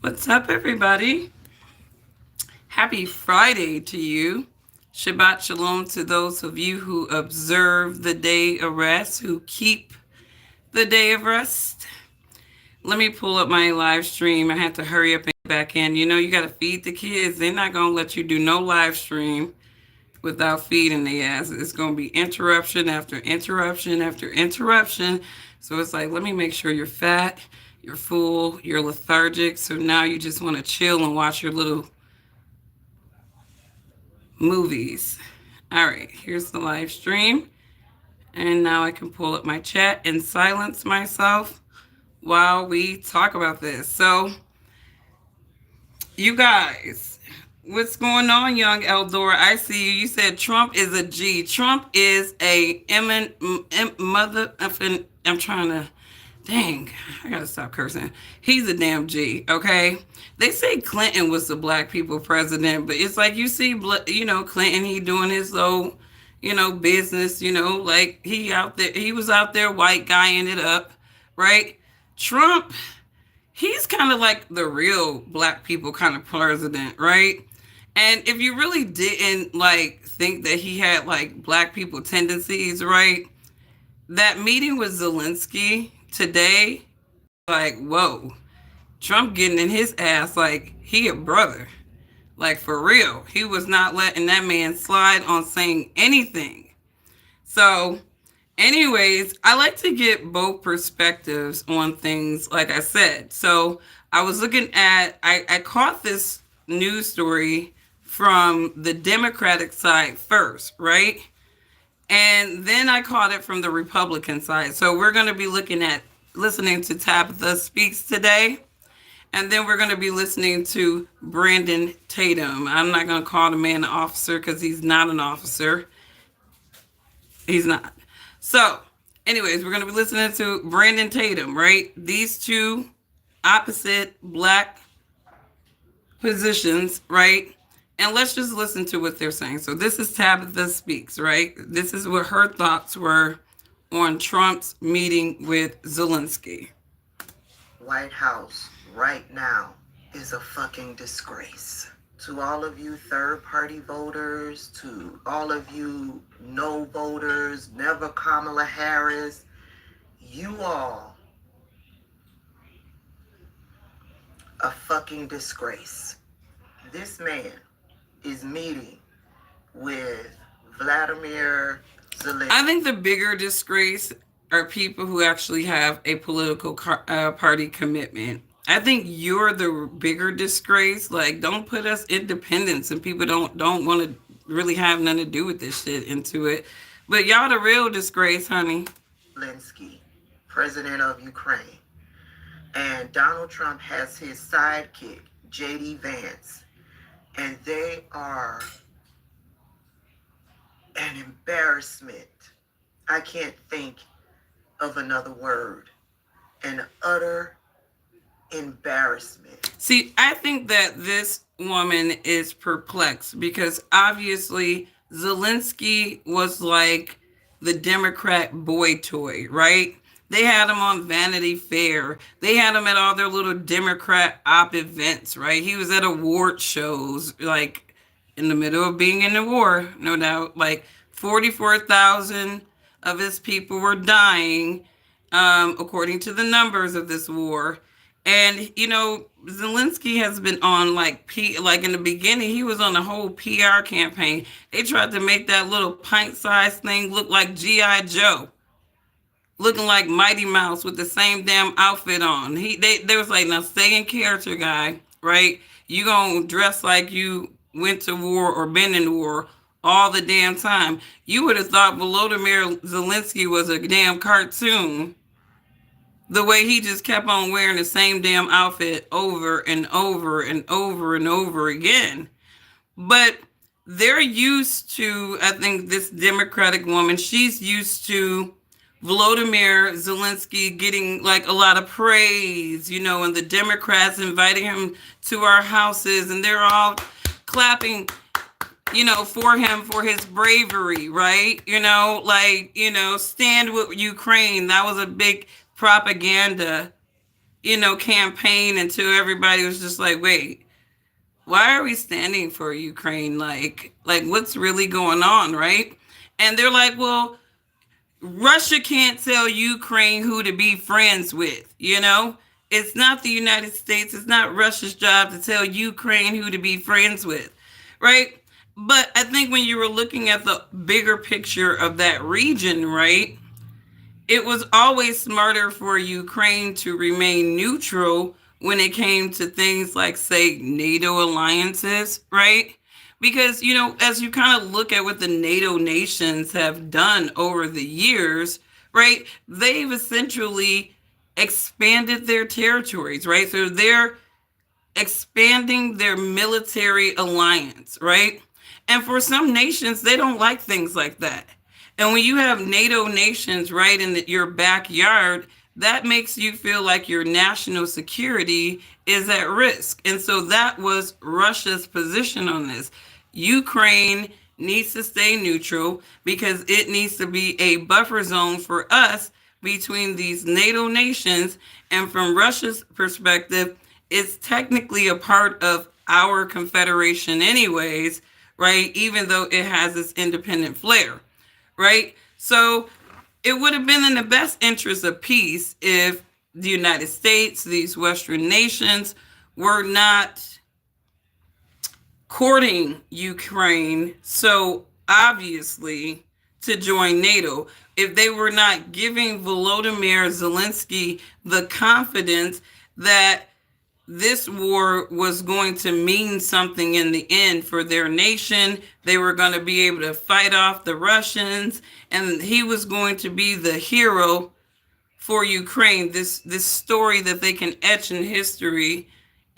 What's up, everybody? Happy Friday to you. Shabbat Shalom to those of you who observe the day of rest, who keep the day of rest. Let me pull up my live stream. I had to hurry up and get back in. You know, you got to feed the kids. They're not going to let you do no live stream without feeding the ass. It's going to be interruption after interruption after interruption. So it's like, let me make sure you're fat, you're full, you're lethargic. So now you just want to chill and watch your little movies. All right, here's the live stream. And now I can pull up my chat and silence myself while we talk about this. So, you guys, what's going on, young Eldora? I see you. You said Trump is a G. Trump is a mother. I'm trying to. Dang, I gotta stop cursing. He's a damn G, okay? They say Clinton was the black people president, but it's like you see, Clinton, he doing his little, business, like he was out there white guying it up, right? Trump, he's kind of like the real black people kind of president, right? And if you really didn't like think that he had like black people tendencies, right? That meeting with Zelensky today, like, whoa, Trump getting in his ass like he a brother. Like, for real. He was not letting that man slide on saying anything. So, anyways, I like to get both perspectives on things, like I said. So, I was looking at, I caught this news story from the Democratic side first, right? And then I caught it from the Republican side. So we're going to be listening to Tabitha Speaks today. And then we're going to be listening to Brandon Tatum. I'm not going to call the man an officer because he's not an officer. He's not. So, anyways, we're going to be listening to Brandon Tatum, right? These two opposite black positions, right? And let's just listen to what they're saying. So this is Tabitha Speaks, right? This is what her thoughts were on Trump's meeting with Zelensky. White House right now is a fucking disgrace. To all of you third-party voters, to all of you no voters, never Kamala Harris, you all a fucking disgrace. This man is meeting with Vladimir Zelensky. I think the bigger disgrace are people who actually have a political party commitment. I think you're the bigger disgrace. Like, don't put us independents and people don't want to really have nothing to do with this shit into it. But y'all the real disgrace, honey. Zelensky, president of Ukraine. And Donald Trump has his sidekick, J.D. Vance. And they are an embarrassment. I can't think of another word. An utter embarrassment. See, I think that this woman is perplexed because obviously Zelensky was like the Democrat boy toy, right? They had him on Vanity Fair. They had him at all their little Democrat op events, right? He was at award shows, like in the middle of being in the war, no doubt. Like 44,000 of his people were dying, according to the numbers of this war. And, Zelensky has been on like in the beginning, he was on a whole PR campaign. They tried to make that little pint-sized thing look like G.I. Joe. Looking like Mighty Mouse with the same damn outfit on. They was like, now stay in character, guy, right? You gonna dress like you went to war or been in war all the damn time. You would have thought Volodymyr Zelensky was a damn cartoon. The way he just kept on wearing the same damn outfit over and over and over and over again. But they're used to, I think this Democratic woman, she's used to Volodymyr Zelensky getting like a lot of praise, and the Democrats inviting him to our houses and they're all clapping, for him for his bravery, right? Stand with Ukraine. That was a big propaganda campaign until everybody was just like, wait, why are we standing for Ukraine? Like what's really going on, right? And they're like, well, Russia can't tell Ukraine who to be friends with, It's not the United States, it's not Russia's job to tell Ukraine who to be friends with, right? But I think when you were looking at the bigger picture of that region, right, it was always smarter for Ukraine to remain neutral when it came to things like, say, NATO alliances, right? Because, as you kind of look at what the NATO nations have done over the years, right, they've essentially expanded their territories, right? So they're expanding their military alliance, right? And for some nations, they don't like things like that. And when you have NATO nations right in your backyard, that makes you feel like your national security is at risk. And so that was Russia's position on this. Ukraine needs to stay neutral because it needs to be a buffer zone for us between these NATO nations. And from Russia's perspective, it's technically a part of our confederation, anyways, right? Even though it has this independent flair, right? So it would have been in the best interest of peace if the United States, these Western nations, were not courting Ukraine so obviously to join NATO, if they were not giving Volodymyr Zelensky the confidence that this war was going to mean something in the end for their nation. They were going to be able to fight off the Russians, and he was going to be the hero for Ukraine. This story that they can etch in history,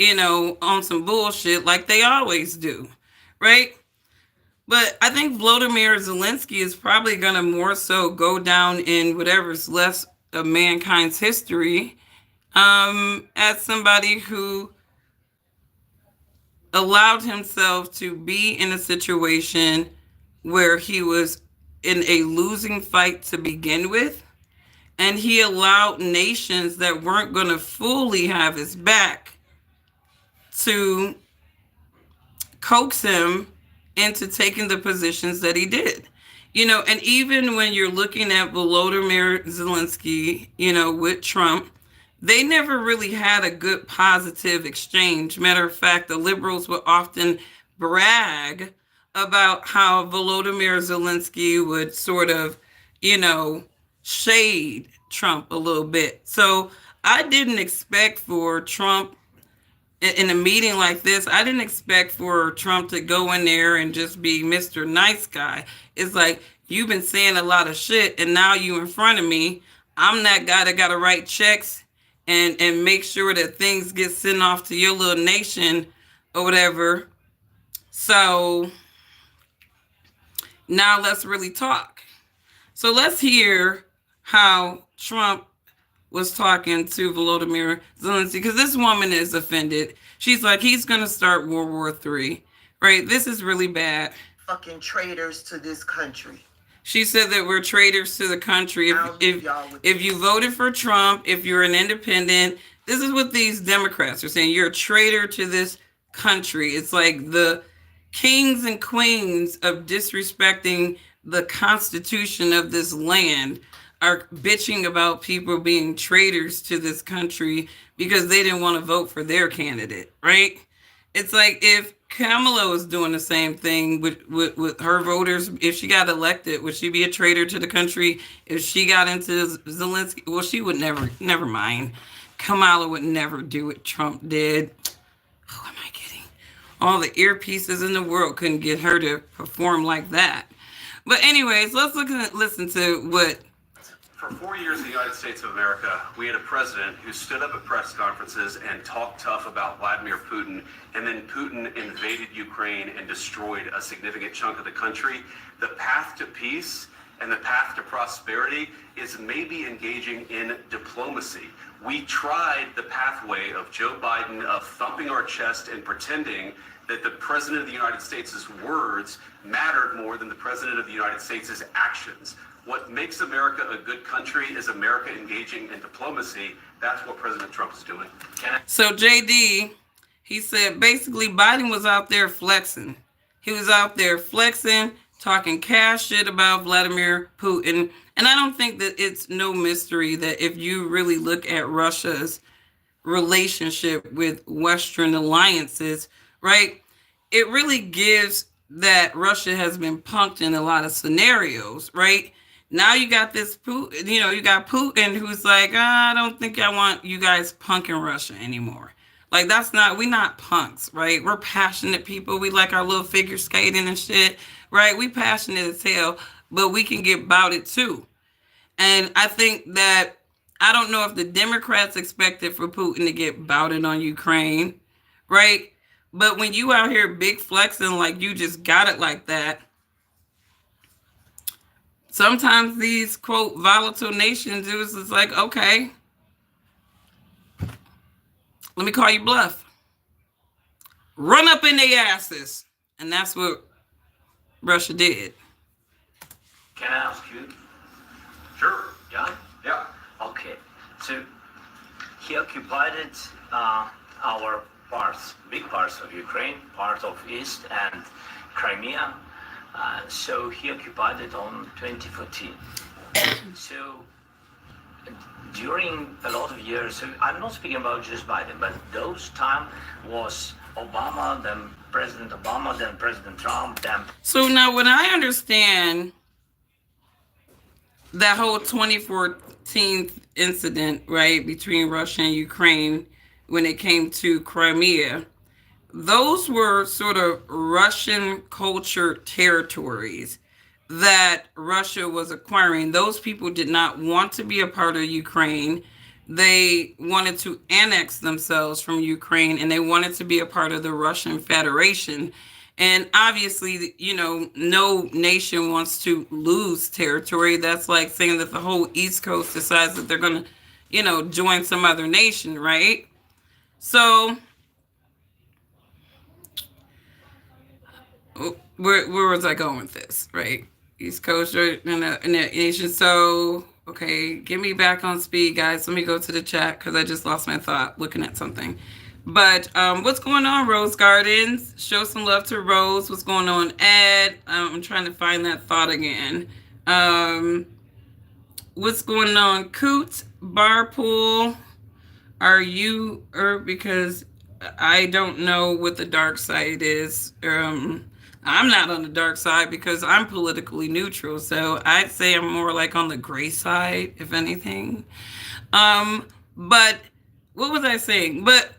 on some bullshit like they always do, right? But I think Volodymyr Zelensky is probably going to more so go down in whatever's left of mankind's history as somebody who allowed himself to be in a situation where he was in a losing fight to begin with, and he allowed nations that weren't going to fully have his back to coax him into taking the positions that he did. And even when you're looking at Volodymyr Zelensky, with Trump, they never really had a good positive exchange. Matter of fact, the liberals would often brag about how Volodymyr Zelensky would sort of, shade Trump a little bit. So I didn't expect for Trump in a meeting like this, I didn't expect for Trump to go in there and just be Mr. Nice Guy. It's like, you've been saying a lot of shit, and now you in front of me. I'm that guy that got to write checks and make sure that things get sent off to your little nation or whatever. So now let's really talk. So let's hear how Trump was talking to Volodymyr Zelensky, because this woman is offended. She's like, he's going to start World War III, right? This is really bad. Fucking traitors to this country. She said that we're traitors to the country. If you voted for Trump, if you're an independent, this is what these Democrats are saying. You're a traitor to this country. It's like the kings and queens of disrespecting the Constitution of this land are bitching about people being traitors to this country because they didn't want to vote for their candidate, right? It's like if Kamala was doing the same thing with her voters, if she got elected, would she be a traitor to the country? If she got into Zelensky, well, she would never mind. Kamala would never do what Trump did. Who am I kidding? All the earpieces in the world couldn't get her to perform like that. But anyways, let's listen to what. For 4 years in the United States of America, we had a president who stood up at press conferences and talked tough about Vladimir Putin, and then Putin invaded Ukraine and destroyed a significant chunk of the country. The path to peace and the path to prosperity is maybe engaging in diplomacy. We tried the pathway of Joe Biden of thumping our chest and pretending that the President of the United States' words mattered more than the President of the United States' actions. What makes America a good country is America engaging in diplomacy, That's what President Trump is doing. So JD, he said basically Biden was out there flexing. He was out there flexing, talking cash shit about Vladimir Putin. And I don't think that it's no mystery that if you really look at Russia's relationship with Western alliances, right, it really gives that Russia has been punked in a lot of scenarios, right? Now you got this Putin, you got Putin who's like, I don't think I want you guys punking Russia anymore. Like we not punks, right? We're passionate people. We like our little figure skating and shit, right? We passionate as hell, but we can get about it too. And I think that I don't know if the Democrats expected for Putin to get bouted on Ukraine, right? But when you out here big flexing like you just got it like that, sometimes these quote volatile nations, it was just like, okay, let me call you bluff. Run up in their asses. And that's what Russia did. Can I ask you? Sure. Yeah? Yeah. Okay. So he occupied our parts, big parts of Ukraine, part of East and Crimea. So he occupied it on 2014. So during a lot of years, so I'm not speaking about just Biden, but those time was Obama, then President Obama, then President Trump, then... So now when I understand that whole 2014 incident, right, between Russia and Ukraine when it came to Crimea, those were sort of Russian culture territories that Russia was acquiring. Those people did not want to be a part of Ukraine. They wanted to annex themselves from Ukraine and they wanted to be a part of the Russian Federation. And obviously, no nation wants to lose territory. That's like saying that the whole East Coast decides that they're going to, join some other nation, right? So where was I going with this, right? East Coast in a nation. So, okay, get me back on speed, guys. Let me go to the chat because I just lost my thought looking at something. But what's going on, Rose Gardens? Show some love to Rose. What's going on, Ed? I'm trying to find that thought again. What's going on, Coot Barpool? Are you, because I don't know what the dark side is. I'm not on the dark side because I'm politically neutral. So I'd say I'm more like on the gray side, if anything. But what was I saying? But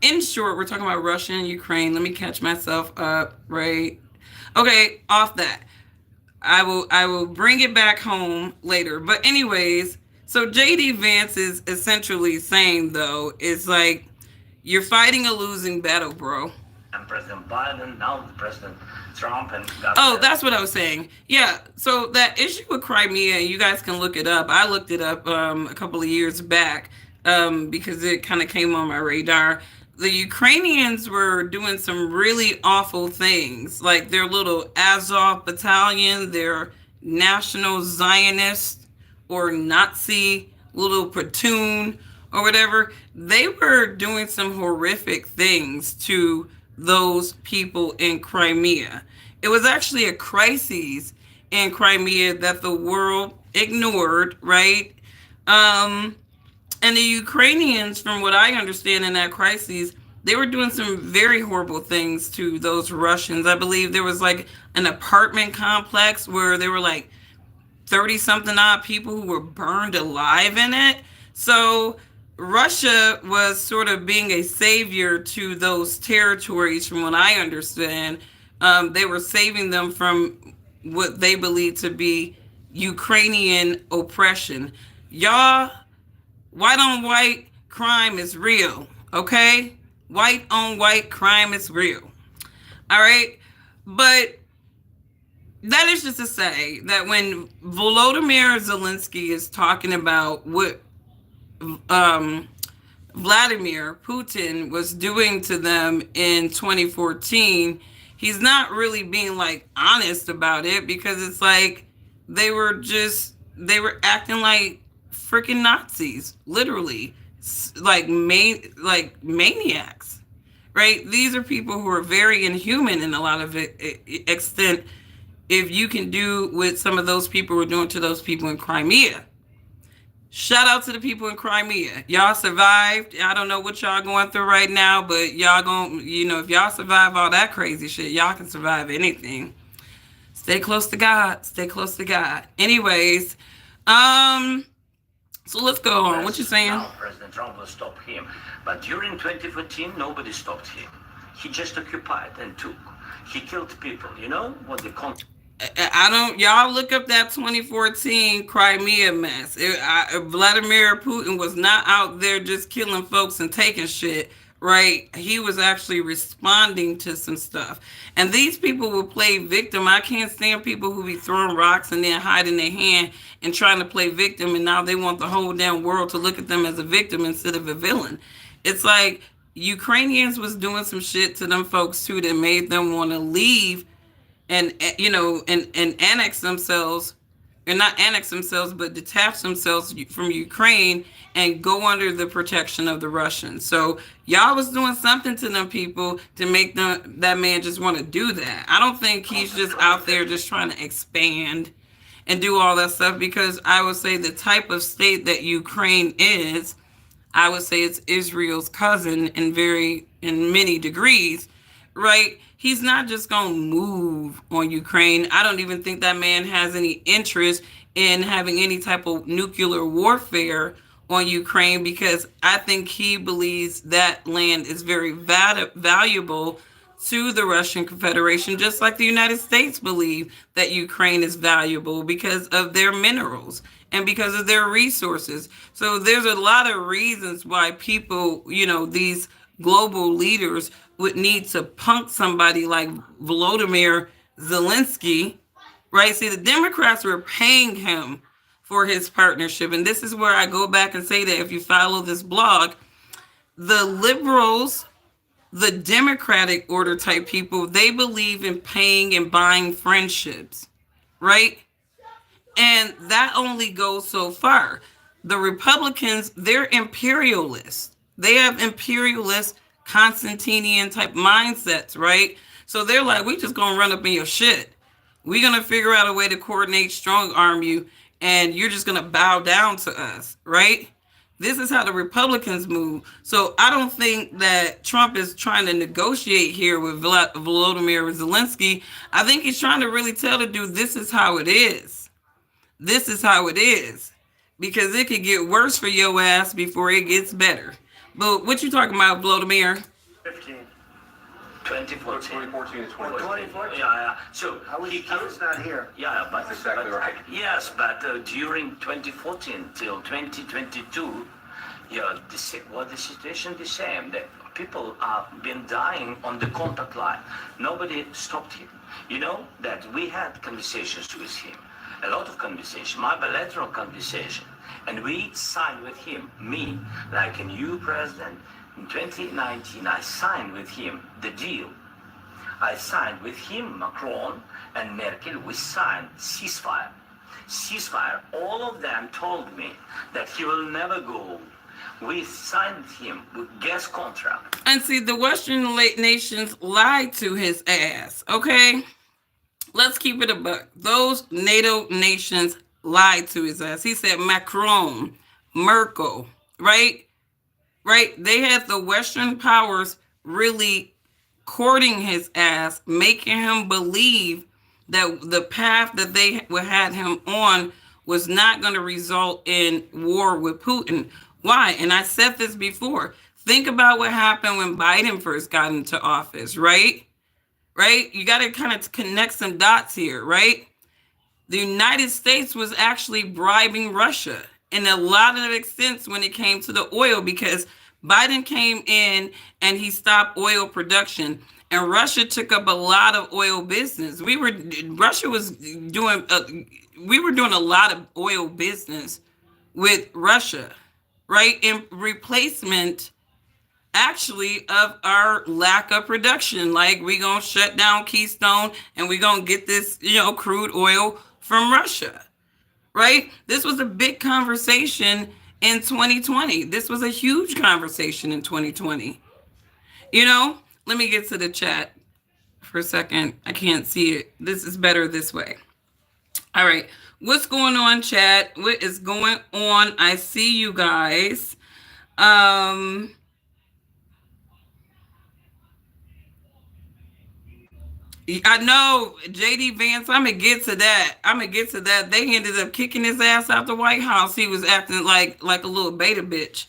in short, we're talking about Russia and Ukraine. Let me catch myself up, right? Okay, off that. I will bring it back home later. But anyways, so JD Vance is essentially saying, though, it's like, you're fighting a losing battle, bro. And President Biden, now President Trump, and that's what I was saying. Yeah, so that issue with Crimea, you guys can look it up. I looked it up a couple of years back because it kind of came on my radar. The Ukrainians were doing some really awful things, like their little Azov battalion, their National Zionist or Nazi little platoon or whatever. They were doing some horrific things to those people in Crimea. It was actually a crisis in Crimea that the world ignored, right? And the Ukrainians, from what I understand in that crisis, they were doing some very horrible things to those Russians. I believe there was like an apartment complex where there were like 30-something odd people who were burned alive in it. So Russia was sort of being a savior to those territories, from what I understand. They were saving them from what they believed to be Ukrainian oppression. Y'all, white on white crime is real, okay? White on white crime is real. All right? But that is just to say that when Volodymyr Zelensky is talking about what Vladimir Putin was doing to them in 2014, he's not really being like honest about it, because it's like they were acting like freaking Nazis, literally, like maniacs, right? These are people who are very inhuman in a lot of extent. If you can do what some of those people were doing to those people in Crimea. Shout out to the people in Crimea. Y'all survived. I don't know what y'all going through right now, but y'all if y'all survive all that crazy shit, y'all can survive anything. Stay close to God. Stay close to God. Anyways, so let's go on. What you saying? Now President Trump will stop him. But during 2014, nobody stopped him. He just occupied and took. He killed people. You know what the I don't. Y'all look up that 2014 Crimea mess. Vladimir Putin was not out there just killing folks and taking shit. Right? He was actually responding to some stuff. And these people will play victim. I can't stand people who be throwing rocks and then hiding their hand and trying to play victim. And now they want the whole damn world to look at them as a victim instead of a villain. It's like Ukrainians was doing some shit to them folks too that made them want to leave and annex themselves, and not annex themselves, but detach themselves from Ukraine and go under the protection of the Russians. So y'all was doing something to them people to make that man just want to do that. I don't think he's just out there just trying to expand and do all that stuff, because I would say the type of state that Ukraine is, I would say it's Israel's cousin in many degrees, right? He's not just going to move on Ukraine. I don't even think that man has any interest in having any type of nuclear warfare on Ukraine, because I think he believes that land is very valuable to the Russian Confederation, just like the United States believe that Ukraine is valuable because of their minerals and because of their resources. So there's a lot of reasons why people, these global leaders would need to punk somebody like Volodymyr Zelensky, right? See, the Democrats were paying him for his partnership. And this is where I go back and say that if you follow this blog, the liberals, the Democratic order type people, they believe in paying and buying friendships, right? And that only goes so far. The Republicans, they're imperialists. They have imperialist Constantinian type mindsets, right? So they're like, we just gonna run up in your shit. We're gonna figure out a way to coordinate, strong arm you, and you're just gonna bow down to us, right? This is how the Republicans move. So I don't think that Trump is trying to negotiate here with Volodymyr Zelensky. I think he's trying to really tell the dude, this is how it is. This is how it is. Because it could get worse for your ass before it gets better. But what you talking about, Volodymyr? 2014 and 2014. Yeah. So He's not here. Yeah, but That's exactly right. Yes, but during 2014 till 2022, the situation the same. The people have been dying on the contact line. Nobody stopped him. You know that we had conversations with him, a lot of conversation, my bilateral conversation, and we signed with him, me, like a new president. In 2019, I signed with him the deal. I signed with him, Macron and Merkel, we signed ceasefire. Ceasefire, all of them told me that he will never go. We signed him with gas contract. And see, the Western nations lied to his ass, okay? Let's keep it a buck. Those NATO nations lied to his ass. He said Macron, Merkel, right? Right? They had the Western powers really courting his ass, making him believe that the path that they had him on was not going to result in war with Putin. Why? And I said this before. Think about what happened when Biden first got into office, right? Right? You got to kind of connect some dots here, right? The United States was actually bribing Russia in a lot of extents when it came to the oil, because Biden came in and he stopped oil production, and Russia took up a lot of oil business. We were doing a lot of oil business with Russia, right? In replacement, actually, of our lack of production. Like, we gonna shut down Keystone and we gonna get this, crude oil from Russia, right? This was a big conversation in 2020. This was a huge conversation in 2020. You know, let me get to the chat for a second. I can't see it. This is better this way. All right. What's going on, chat? What is going on? I see you guys. I know JD Vance. I'm gonna get to that. I'm gonna get to that. They ended up kicking his ass out the White House. He was acting like a little beta bitch.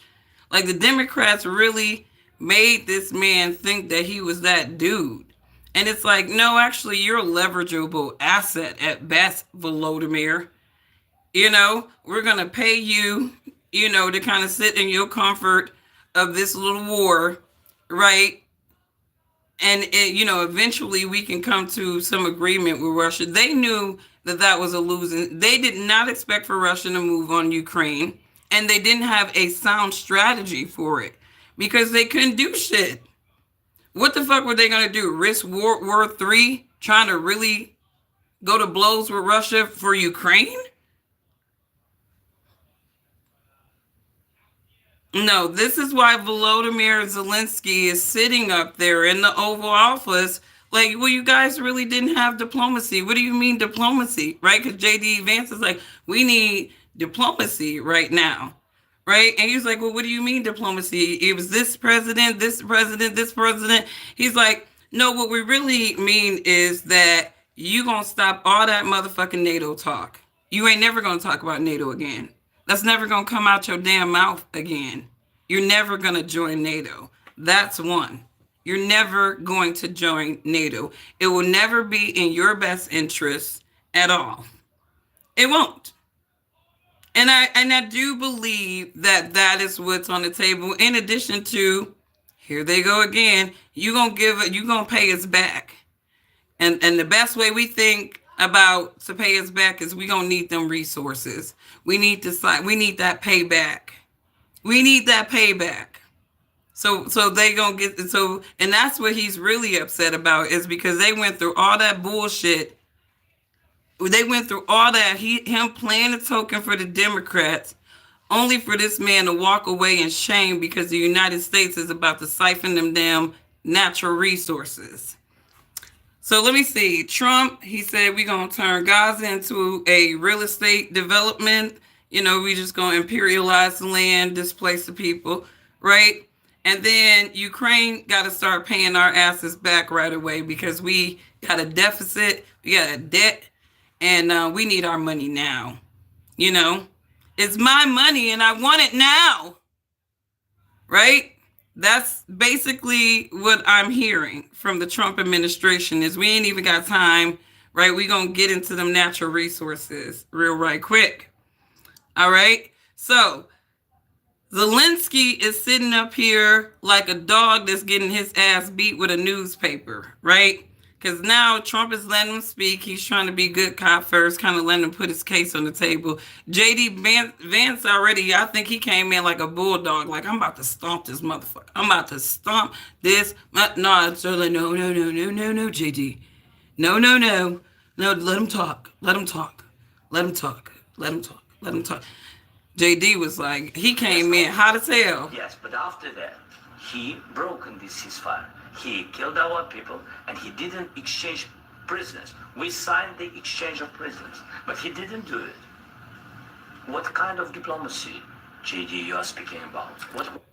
Like the Democrats really made this man think that he was that dude. And it's like, no, actually, you're a leverageable asset at best, Volodymyr. You know, we're gonna pay you, you know, to kind of sit in your comfort of this little war, right? And you know, eventually we can come to some agreement with Russia. They knew that that was a losing. They did not expect for Russia to move on Ukraine, and they didn't have a sound strategy for it because they couldn't do shit. What the fuck were they gonna do? Risk World War III, trying to really go to blows with Russia for Ukraine? No, this is why Volodymyr Zelensky is sitting up there in the Oval Office. Like, well, you guys really didn't have diplomacy. What do you mean diplomacy, right? Because JD Vance is like, we need diplomacy right now, right? And he's like, well, what do you mean diplomacy? It was this president, this president, this president. He's like, no, what we really mean is that you gonna stop all that motherfucking NATO talk. You ain't never gonna talk about NATO again. That's never going to come out your damn mouth again. You're never going to join NATO. That's one. You're never going to join NATO. It will never be in your best interest at all. It won't. And I do believe that that is what's on the table. In addition to, here they go again. You're going to pay us back. And the best way we think about to pay us back is we gonna need them resources. We need that payback. We need that payback. So they gonna get so, and that's what he's really upset about, is because they went through all that bullshit. They went through all that, him playing a token for the Democrats, only for this man to walk away in shame because the United States is about to siphon them damn natural resources. So let me see. Trump, he said we're going to turn Gaza into a real estate development. You know, we just going to imperialize the land, displace the people, right? And then Ukraine got to start paying our asses back right away because we got a deficit, we got a debt, and we need our money now. You know, it's my money and I want it now, right? That's basically what I'm hearing from the Trump administration is we ain't even got time, right? We gonna get into them natural resources real right quick. All right. So Zelensky is sitting up here like a dog that's getting his ass beat with a newspaper, right? Because now Trump is letting him speak. He's trying to be good cop first, kind of letting him put his case on the table. JD Vance already, I think he came in like a bulldog. Like, I'm about to stomp this motherfucker. I'm about to stomp this. No, it's like, no, JD. No. No, let him talk. Let him talk. Let him talk. Let him talk. Let him talk. JD was like, he came in hot as hell. Yes, but after that, he broke this ceasefire. He killed our people, and he didn't exchange prisoners. We signed the exchange of prisoners, but he didn't do it. What kind of diplomacy, JD, you are speaking about?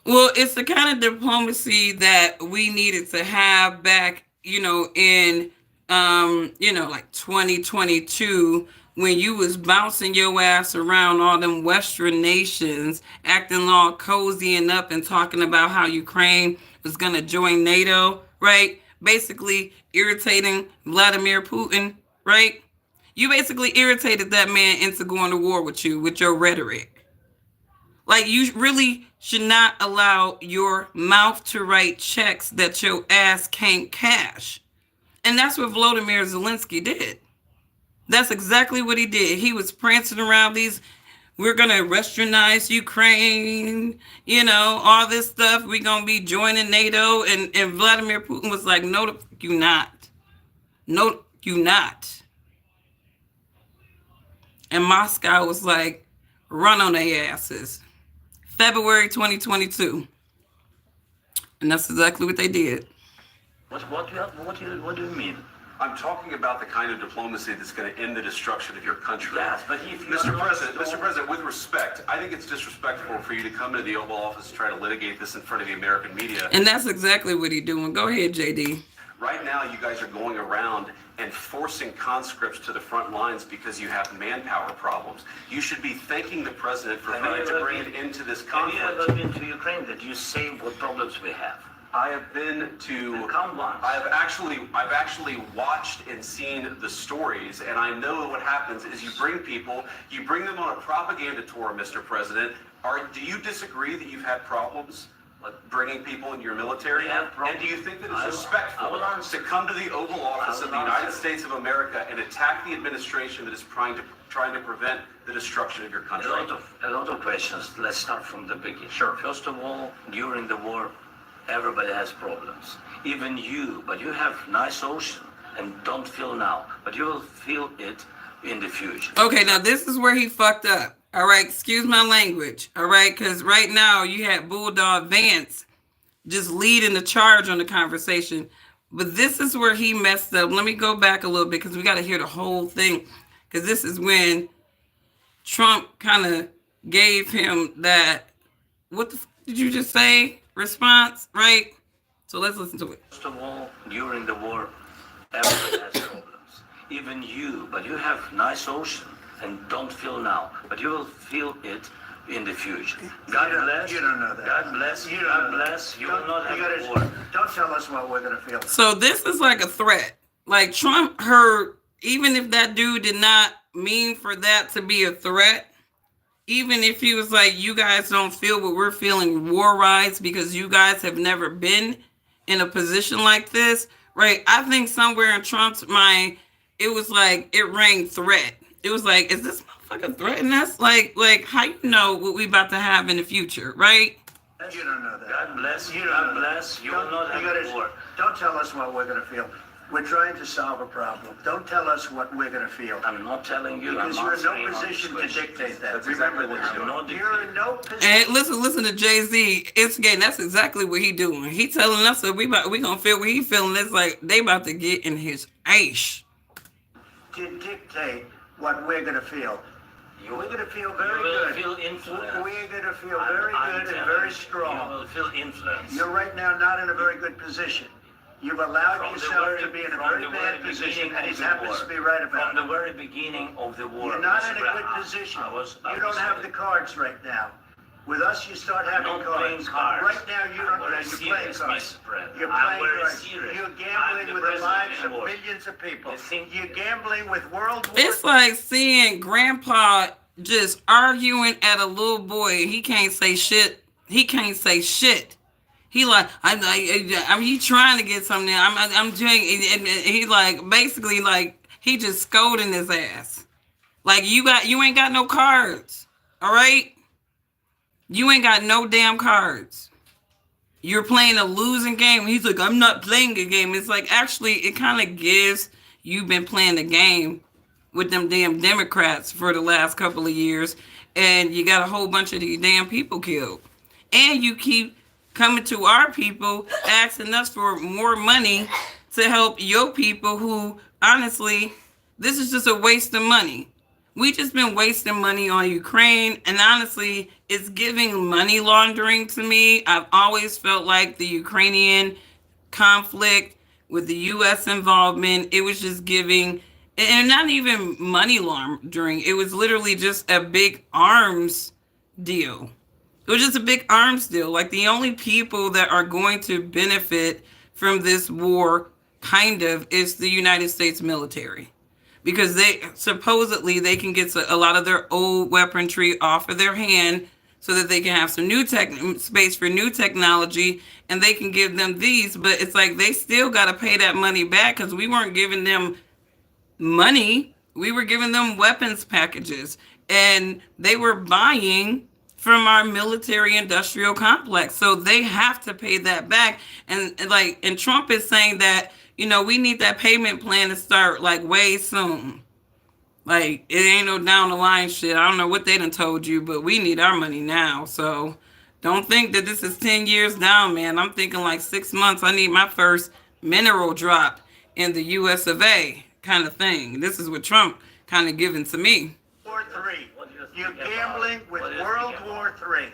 Well, it's the kind of diplomacy that we needed to have back, you know, in, like 2022, when you was bouncing your ass around all them Western nations, acting all cozy and up and talking about how Ukraine was going to join NATO, right? Basically irritating Vladimir Putin, right? You basically irritated that man into going to war with you with your rhetoric. Like, you really should not allow your mouth to write checks that your ass can't cash. And that's what Volodymyr Zelensky did. That's exactly what he did. He was prancing around we're going to Westernize Ukraine, you know, all this stuff. We're going to be joining NATO. And Vladimir Putin was like, no, you not. No, you not. And Moscow was like, run on their asses. February 2022. And that's exactly what they did. What do you mean? I'm talking about the kind of diplomacy that's going to end the destruction of your country. Yes, but if you Mr. President, with respect, I think it's disrespectful for you to come into the Oval Office and try to litigate this in front of the American media. And that's exactly what he's doing. Go ahead, JD. Right now, you guys are going around and forcing conscripts to the front lines because you have manpower problems. You should be thanking the president for trying to bring it into this conflict. Have you ever been to Ukraine that you say what problems we have? I have been to. Come once. I've actually watched and seen the stories, and I know what happens is you bring them on a propaganda tour, Mr. President. Do you disagree that you've had problems bringing people in your military? And do you think that it's respectful to come to the Oval Office of the United States of America and attack the administration that is trying to prevent the destruction of your country? A lot of questions. Let's start from the beginning. Sure. First of all, during the war, everybody has problems. Even you, but you have nice ocean and don't feel now, but you will feel it in the future. Okay, now this is where he fucked up. All right, excuse my language. All right, because right now you had Bulldog Vance just leading the charge on the conversation. But this is where he messed up. Let me go back a little bit because we got to hear the whole thing. Because this is when Trump kind of gave him that, what the did you just say? Response, right? So let's listen to it. First of all, during the war, everybody has problems. Even you, but you have nice ocean and don't feel now, but you will feel it in the future. God bless. You don't know that. God bless. God bless. You will not have war. Don't tell us what we're going to feel. So this is like a threat. Like Trump heard, even if that dude did not mean for that to be a threat, even if he was like, you guys don't feel what we're feeling war-wise because you guys have never been in a position like this, right? I think somewhere in Trump's mind, it was like, it rang threat. It was like, is this motherfucker threatening us? Like how you know what we about to have in the future, right? You don't know that. God bless. God bless. You will not have war. Don't tell us what we're going to feel. We're trying to solve a problem. Don't tell us what we're going to feel. I'm not telling you. Because you're in no position to dictate that. That's exactly what Remember you're doing. You're in no position. And listen to Jay-Z. It's again, that's exactly what he doing. He telling us that we gonna feel what he feeling. It's like they about to get in his ice. To dictate what we're going to feel. We're going to feel very you will good. Feel influence. We're going to feel very good and very strong. You will feel influence. You're right now not in a very good position. You've allowed yourself to be in a very bad position, and he happens to be right about it. From the very beginning of the war. You're not in a good position. You don't have the cards right now. With us, you start having cards. Right now, you're playing cards. You're playing cards. You're gambling with the lives of millions of people. You're gambling with World War. It's like seeing Grandpa just arguing at a little boy. He can't say shit. He can't say shit. He like, he trying to get something. I'm doing, and he like basically like he just scolding his ass. Like you ain't got no cards, all right? You ain't got no damn cards. You're playing a losing game. He's like, I'm not playing a game. It's like actually, it kind of gives you've been playing the game with them damn Democrats for the last couple of years, and you got a whole bunch of these damn people killed, and you keep coming to our people asking us for more money to help your people who, honestly, this is just a waste of money. We just been wasting money on Ukraine, and honestly, it's giving money laundering to me. I've always felt like the Ukrainian conflict with the U.S. involvement, it was just giving, and not even money laundering, it was literally just a big arms deal. It was just a big arms deal. Like the only people that are going to benefit from this war, kind of, is the United States military. Because they supposedly can get a lot of their old weaponry off of their hand so that they can have some new space for new technology, and they can give them these. But it's like they still got to pay that money back because we weren't giving them money. We were giving them weapons packages, and they were buying from our military industrial complex. So they have to pay that back. And Trump is saying that, we need that payment plan to start like way soon. Like, it ain't no down the line shit. I don't know what they done told you, but we need our money now. So don't think that this is 10 years down, man. I'm thinking like 6 months. I need my first mineral drop in the US of A kind of thing. This is what Trump kind of giving to me. War Three. You're gambling with World War Three.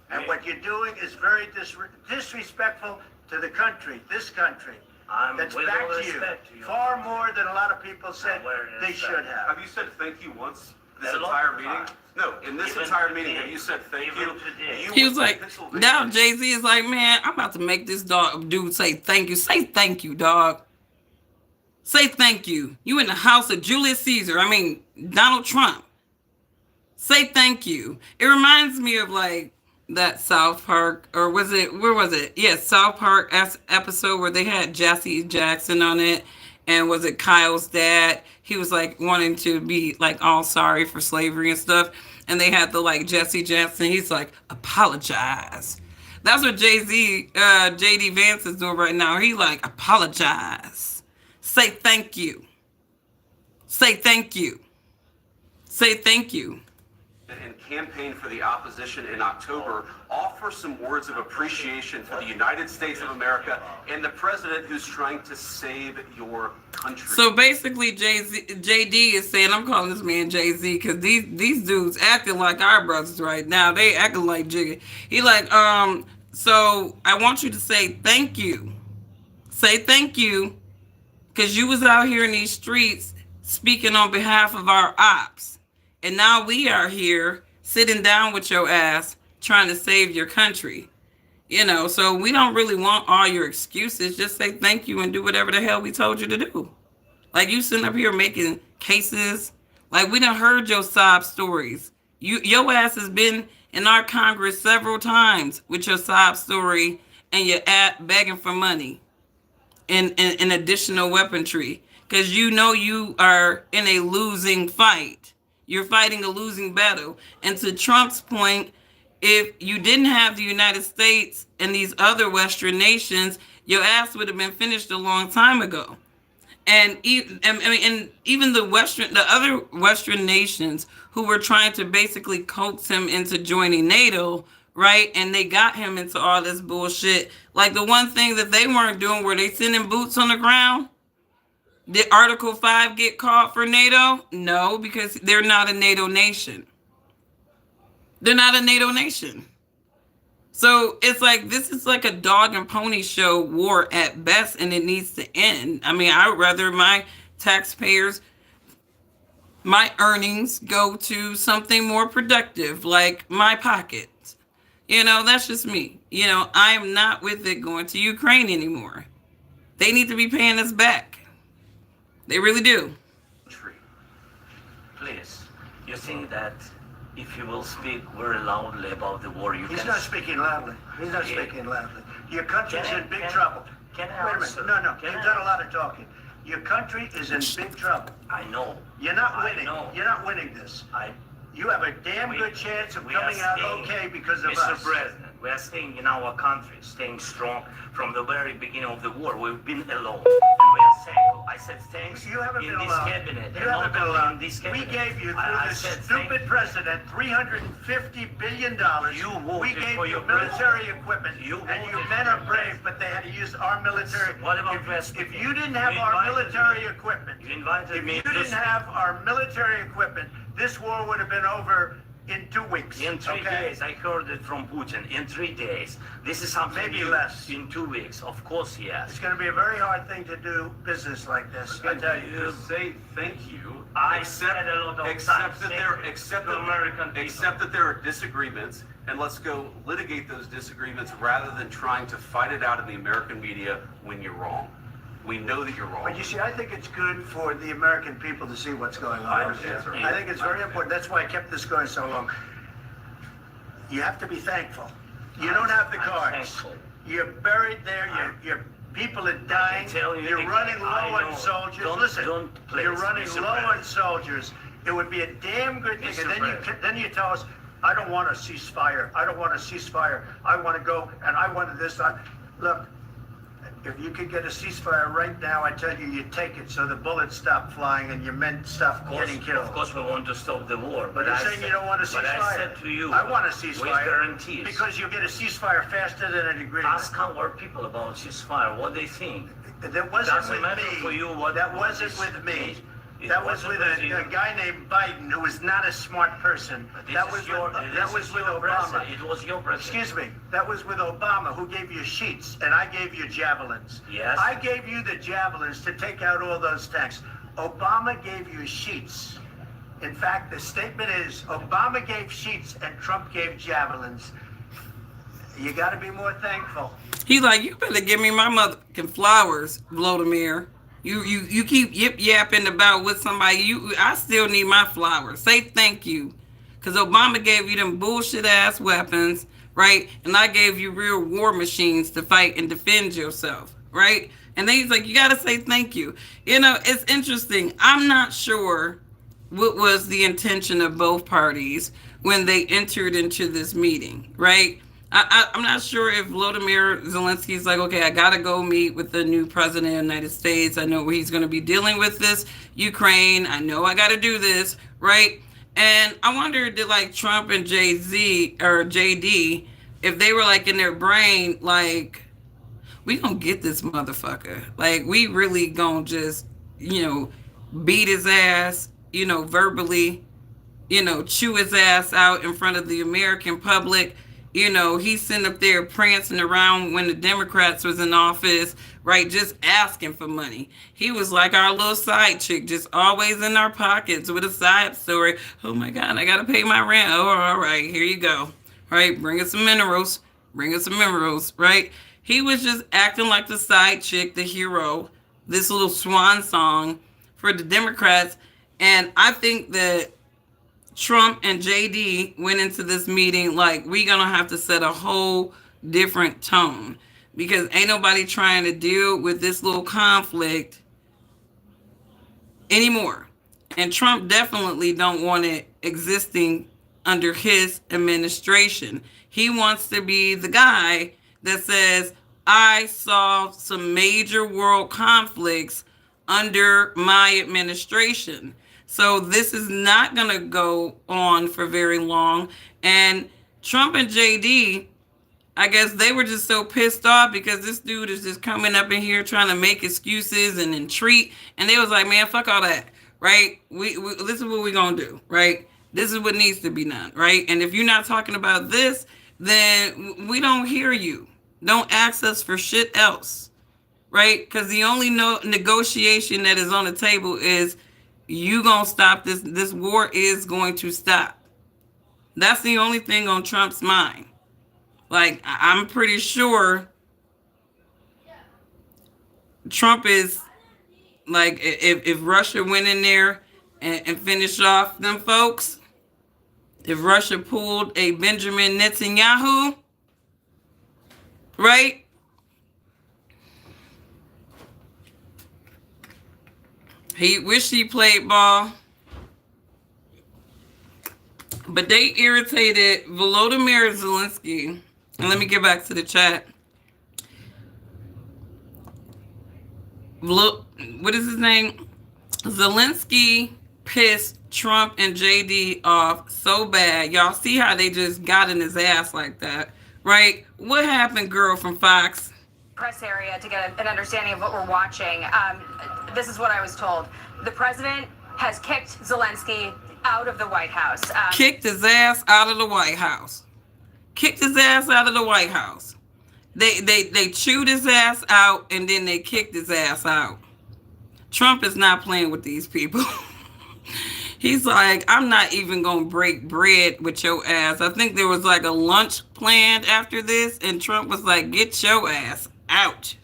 And what you're doing is very disrespectful to the country, this country. That's back to you. Far more than a lot of people said they should have. Have you said thank you once this entire meeting? No, in this entire meeting, have you said thank you? He was like, now Jay-Z is like, man, I'm about to make this dude say thank you. Say thank you, dog. Say thank you. You in the house of Julius Caesar. I mean, Donald Trump. Say thank you. It reminds me of like that South Park, or was it, where was it? Yeah, South Park episode where they had Jesse Jackson on it. And was it Kyle's dad? He was like wanting to be like all sorry for slavery and stuff. And they had the like Jesse Jackson. He's like, apologize. That's what JD Vance is doing right now. He like, apologize. Say thank you. Say thank you. Say thank you. And campaign for the opposition in October, offer some words of appreciation for the United States of America and the president who's trying to save your country. So basically, JD is saying, I'm calling this man Jay-Z because these dudes acting like our brothers right now. They acting like Jiggy. He like, so I want you to say thank you. Say thank you because you was out here in these streets speaking on behalf of our ops. And now we are here sitting down with your ass trying to save your country. You know, so we don't really want all your excuses. Just say thank you and do whatever the hell we told you to do. Like you sitting up here making cases. Like we done heard your sob stories. Your ass has been in our Congress several times with your sob story and your begging for money and additional weaponry. Because you know you are in a losing fight. You're fighting a losing battle. And to Trump's point, if you didn't have the United States and these other Western nations, your ass would have been finished a long time ago. And even the other Western nations who were trying to basically coax him into joining NATO, right? And they got him into all this bullshit. Like the one thing that they weren't doing, were they sending boots on the ground? Did Article 5 get called for NATO? No, because they're not a NATO nation. They're not a NATO nation. So it's like, this is like a dog and pony show war at best, and it needs to end. I mean, I would rather my taxpayers, my earnings go to something more productive, like my pockets. You know, that's just me. You know, I am not with it going to Ukraine anymore. They need to be paying us back. They really do. Please, you think that if you will speak very loudly about the war, He's not speaking loudly. He's not speaking loudly. Your country's in big trouble. Can I Wait a minute. No. You've done a lot of talking. Your country is in big trouble. I know. You're not winning. You're not winning this. You have a damn good chance of coming out okay because of us. Mr. President, we are staying in our country, staying strong from the very beginning of the war. We've been alone, and we are thankful. I said thanks. You haven't in been this alone. cabinet. You haven't been alone. This We cabinet. gave you, through this stupid president, $350 billion. We gave you military equipment, and your men are brave, but they had to use our military. What about If you didn't have our military equipment, this war would have been over in 2 weeks. In 3 days, I heard it from Putin. In 3 days, this is something maybe new. less. In 2 weeks, of course, yes. It's going to be a very hard thing to do business like this. I tell you. Just say thank you. I said a lot of Accept times, that there are disagreements, and let's go litigate those disagreements rather than trying to fight it out in the American media when you're wrong. We know that you're wrong. But you see, I think it's good for the American people to see what's going on. I think it's very important. That's why I kept this going so long. You have to be thankful. You don't have the cards. You're buried there. Your people are dying. You're running low on soldiers. Listen, you're running low on soldiers. It would be a damn good thing. And then you tell us, I don't want a ceasefire. I don't want a ceasefire. I want to go, and I wanted this. Look, If you could get a ceasefire right now, I tell you, you'd take it so the bullets stop flying and your men stop getting killed. Of course, we want to stop the war. But you're saying you don't want a ceasefire. But I said to you, I want a ceasefire. With guarantees. Because you get a ceasefire faster than an agreement. Ask our people about ceasefire, what they think. That wasn't Doesn't with matter me. for you what That wasn't with me. It That was wasn't with with you. a guy named Biden who was not a smart person. That was with Obama. It was your president. Excuse me. That was with Obama, who gave you sheets, and I gave you javelins. Yes. I gave you the javelins to take out all those tanks. Obama gave you sheets. In fact, the statement is Obama gave sheets and Trump gave javelins. You got to be more thankful. He's like, you better give me my motherfucking flowers, Vladimir. You keep yip yapping about with somebody. I still need my flowers. Say thank you, because Obama gave you them bullshit ass weapons, right? And I gave you real war machines to fight and defend yourself, right? And then he's like, you gotta say thank you. You know, it's interesting. I'm not sure what was the intention of both parties when they entered into this meeting, right? I'm not sure if Volodymyr Zelensky is like, okay, I got to go meet with the new president of the United States. I know he's going to be dealing with this Ukraine. I know I got to do this, right? And I wonder, did like Trump and Jay-Z or JD, if they were like in their brain, like, we going to get this motherfucker. Like, we really going to just, beat his ass, verbally, chew his ass out in front of the American public. He's sitting up there prancing around when the Democrats was in office, right, just asking for money. He was like our little side chick, just always in our pockets with a side story. Oh, my God, I got to pay my rent. Oh, all right, here you go. Right, bring us some minerals. Bring us some minerals, right? He was just acting like the side chick, the hero, this little swan song for the Democrats. And I think that Trump and JD went into this meeting like, we gonna have to set a whole different tone, because ain't nobody trying to deal with this little conflict anymore. And Trump definitely don't want it existing under his administration. He wants to be the guy that says, I solved some major world conflicts under my administration. So this is not going to go on for very long. And Trump and JD, I guess they were just so pissed off because this dude is just coming up in here trying to make excuses and entreat. And they was like, man, fuck all that, right? We this is what we're going to do, right? This is what needs to be done, right? And if you're not talking about this, then we don't hear you. Don't ask us for shit else, right? Because the only negotiation that is on the table is you gonna stop this. This war is going to stop. That's the only thing on Trump's mind. Like, I'm pretty sure Trump is like, if Russia went in there and finished off them folks, if Russia pulled a Benjamin Netanyahu, right? He wished he played ball. But they irritated Volodymyr Zelensky. And let me get back to the chat. What is his name? Zelensky pissed Trump and JD off so bad. Y'all see how they just got in his ass like that, right? What happened, girl from Fox? Press area to get an understanding of what we're watching. This is what I was told. The president has kicked Zelensky out of the White House. Kicked his ass out of the White House. Kicked his ass out of the White House. They chewed his ass out and then they kicked his ass out. Trump is not playing with these people. He's like, I'm not even going to break bread with your ass. I think there was like a lunch planned after this, and Trump was like, get your ass out.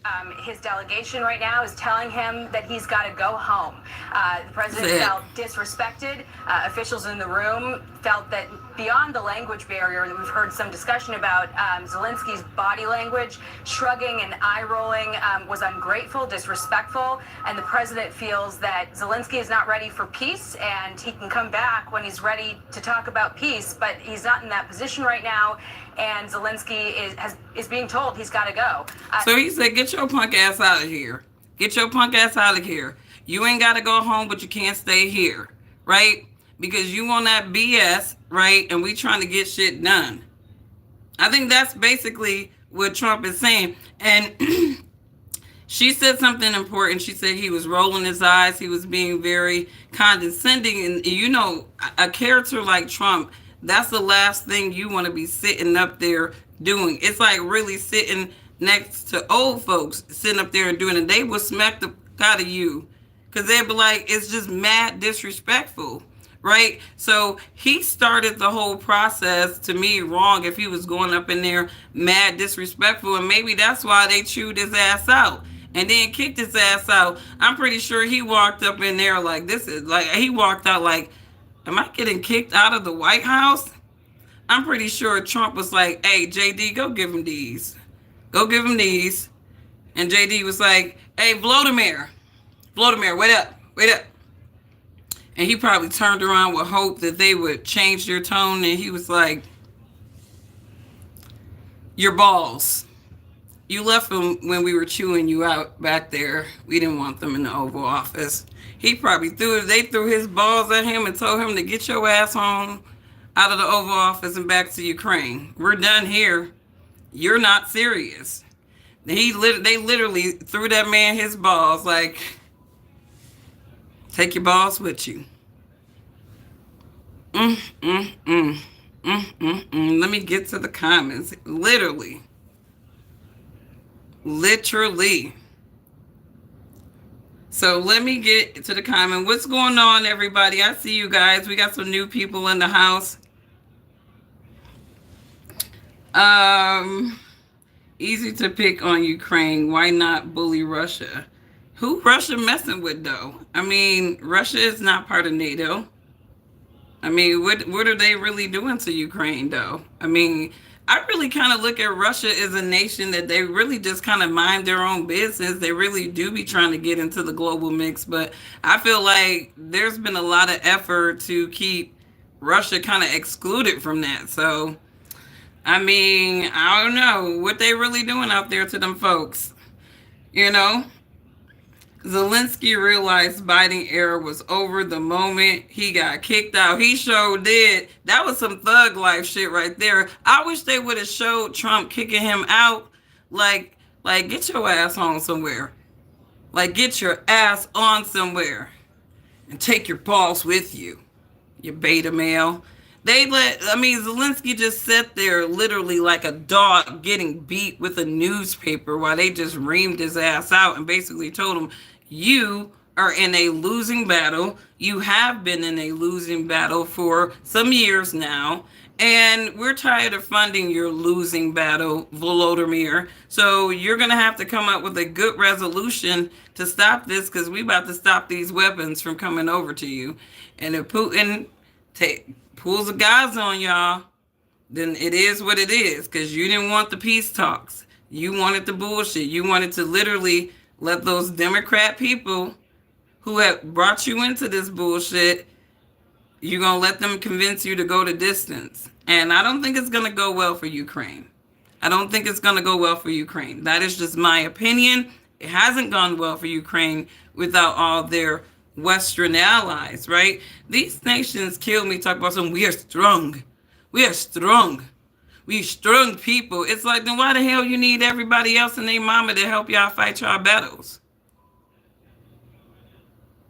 His delegation right now is telling him that he's got to go home. The president felt disrespected. Officials in the room felt that beyond the language barrier that we've heard some discussion about, Zelensky's body language, shrugging and eye rolling, was ungrateful, disrespectful, and the president feels that Zelensky is not ready for peace, and he can come back when he's ready to talk about peace, but he's not in that position right now, and Zelensky is being told he's got to go. So he said, get your punk ass out of here. Get your punk ass out of here. You ain't got to go home, but you can't stay here, right? Because you want that BS, right? And we trying to get shit done. I think that's basically what Trump is saying. And she said something important. She said he was rolling his eyes. He was being very condescending. And, you know, a character like Trump, that's the last thing you want to be sitting up there doing. It's like really sitting next to old folks, sitting up there and doing it. They will smack the out of you because they'd be like, it's just mad disrespectful. Right? So he started the whole process, to me, wrong if he was going up in there mad disrespectful. And maybe that's why they chewed his ass out and then kicked his ass out. I'm pretty sure he walked up in there like, this is like, he walked out like, am I getting kicked out of the White House? I'm pretty sure Trump was like, hey, JD, go give him these. Go give him these. And JD was like, hey, Vladimir, wait up. And he probably turned around with hope that they would change their tone. And he was like, your balls. You left them when we were chewing you out back there. We didn't want them in the Oval Office. He probably they threw his balls at him and told him to get your ass home out of the Oval Office and back to Ukraine. We're done here. You're not serious. They literally threw that man his balls like, take your balls with you. Let me get to the comments. Literally. So let me get to the comment. What's going on, everybody? I see you guys. We got some new people in the house. Easy to pick on Ukraine. Why not bully Russia? Who Russia messing with, though? I mean, Russia is not part of NATO. I mean, what are they really doing to Ukraine, though? I mean, I really kind of look at Russia as a nation that they really just kind of mind their own business. They really do be trying to get into the global mix, but I feel like there's been a lot of effort to keep Russia kind of excluded from that. So, I mean, I don't know what they really doing out there to them folks, you know? Zelensky realized Biden era was over the moment he got kicked out. He sure did. That was some thug life shit right there. I wish they would have showed Trump kicking him out. Like get your ass on somewhere. Like, get your ass on somewhere. And take your balls with you. You beta male. Zelensky just sat there literally like a dog getting beat with a newspaper while they just reamed his ass out and basically told him, you are in a losing battle. You have been in a losing battle for some years now. And we're tired of funding your losing battle, Volodymyr. So you're going to have to come up with a good resolution to stop this, because we about to stop these weapons from coming over to you. And if Putin pulls the guys on y'all, then it is what it is, because you didn't want the peace talks. You wanted the bullshit. You wanted to literally let those Democrat people who have brought you into this bullshit, you're going to let them convince you to go the distance. And I don't think it's going to go well for Ukraine. That is just my opinion. It hasn't gone well for Ukraine without all their Western allies, right? These nations kill me, talk about we are strong. We strong people. It's like, then why the hell you need everybody else and their mama to help y'all fight y'all battles?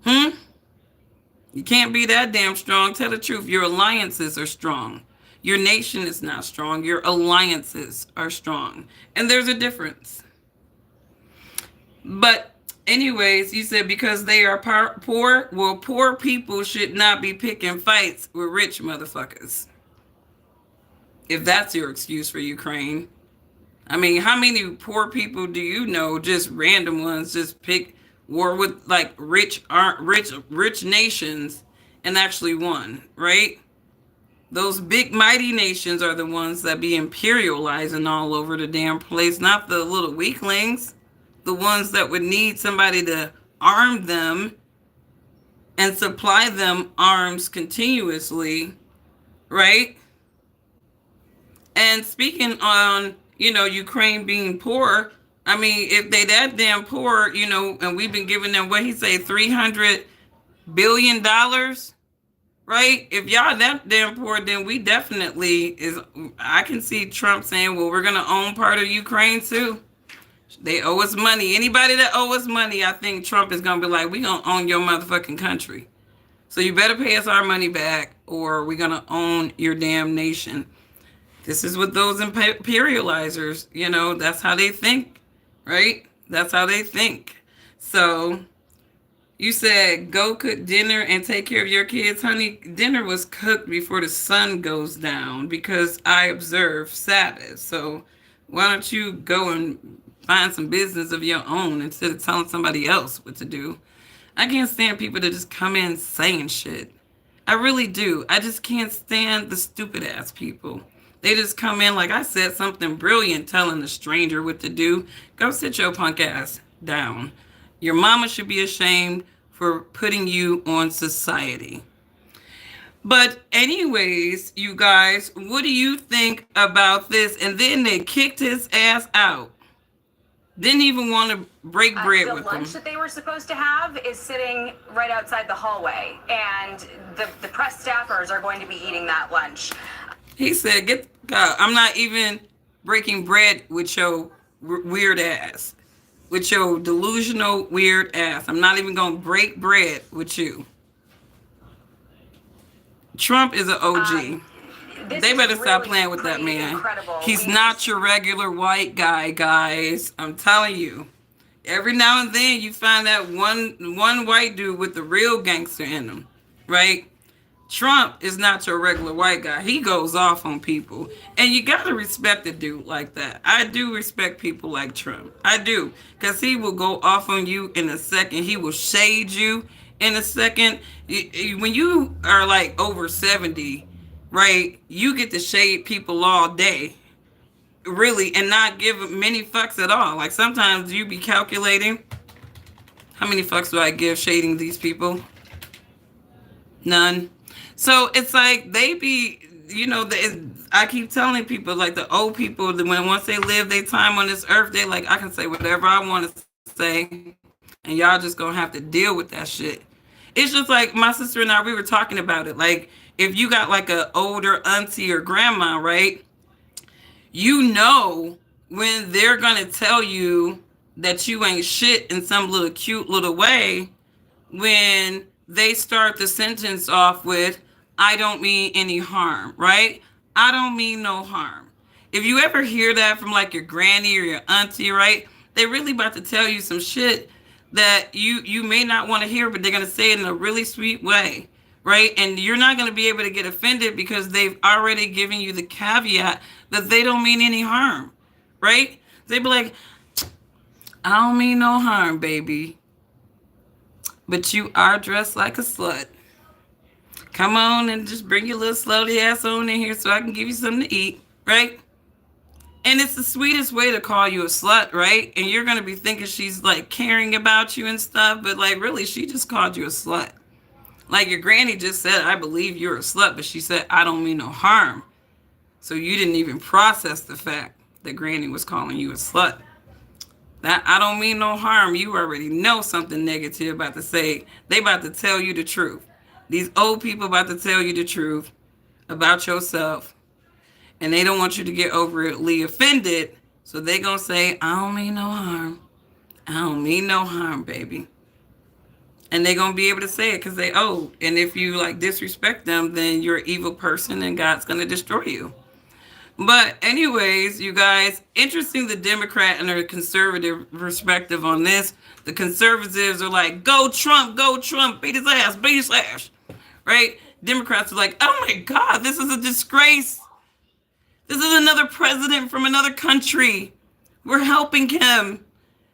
You can't be that damn strong. Tell the truth. Your alliances are strong. Your nation is not strong. Your alliances are strong. And there's a difference. But anyways, you said because they are poor, well, poor people should not be picking fights with rich motherfuckers. If that's your excuse for Ukraine. I mean, how many poor people do you know, just random ones, just pick war with like rich nations and actually won, right? Those big mighty nations are the ones that be imperializing all over the damn place, not the little weaklings, the ones that would need somebody to arm them and supply them arms continuously, right? And speaking on, Ukraine being poor, I mean, if they that damn poor, and we've been giving them, what he say, $300 billion, right? If y'all that damn poor, then we definitely is. I can see Trump saying, well, we're going to own part of Ukraine too. They owe us money. Anybody that owe us money, I think Trump is going to be like, we going to own your motherfucking country. So you better pay us our money back, or we're going to own your damn nation. This is what those imperializers, that's how they think, right? That's how they think. So you said go cook dinner and take care of your kids. Honey, dinner was cooked before the sun goes down because I observe Sabbath. So why don't you go and find some business of your own instead of telling somebody else what to do? I can't stand people that just come in saying shit. I really do. I just can't stand the stupid ass people. They just come in like I said something brilliant telling a stranger what to do. Go sit your punk ass down. Your mama should be ashamed for putting you on society. But anyways, you guys, what do you think about this? And then they kicked his ass out. Didn't even want to break bread with him. The lunch that they were supposed to have is sitting right outside the hallway, and the press staffers are going to be eating that lunch. He said, I'm not even breaking bread with your weird ass, with your delusional weird ass. I'm not even going to break bread with you. Trump is an OG. They better stop playing with that man. He's not your regular white guy, guys. I'm telling you. Every now and then you find that one white dude with the real gangster in him, right? Trump is not your regular white guy. He goes off on people. And you got to respect a dude like that. I do respect people like Trump. I do. Because he will go off on you in a second. He will shade you in a second. When you are like over 70, right, you get to shade people all day, really, and not give many fucks at all. Like sometimes you be calculating, how many fucks do I give shading these people? None. So it's like they be, I keep telling people, like the old people, that once they live their time on this earth, they like, I can say whatever I want to say, and y'all just gonna have to deal with that shit. It's just like my sister and I, we were talking about it. Like, if you got like an older auntie or grandma, right? When they're going to tell you that you ain't shit in some little cute little way, when they start the sentence off with, I don't mean any harm, right? I don't mean no harm. If you ever hear that from like your granny or your auntie, right? They're really about to tell you some shit that you may not want to hear, but they're going to say it in a really sweet way, right? And you're not going to be able to get offended because they've already given you the caveat that they don't mean any harm, right? They be like, I don't mean no harm, baby, but you are dressed like a slut. Come on and just bring your little slutty ass on in here so I can give you something to eat, right? And it's the sweetest way to call you a slut, right? And you're going to be thinking she's like caring about you and stuff, but like really she just called you a slut. Like your granny just said, I believe you're a slut, but she said, I don't mean no harm. So you didn't even process the fact that granny was calling you a slut. That I don't mean no harm. You already know something negative about to say. They about to tell you the truth. These old people about to tell you the truth about yourself. And they don't want you to get overly offended. So they going to say, I don't mean no harm. I don't mean no harm, baby. And they're going to be able to say it because they owe. And if you like disrespect them, then you're an evil person and God's going to destroy you. But anyways, you guys, interesting the Democrat and the conservative perspective on this. The conservatives are like, go Trump, beat his ass, right? Democrats are like, oh my God, this is a disgrace. This is another president from another country. We're helping him.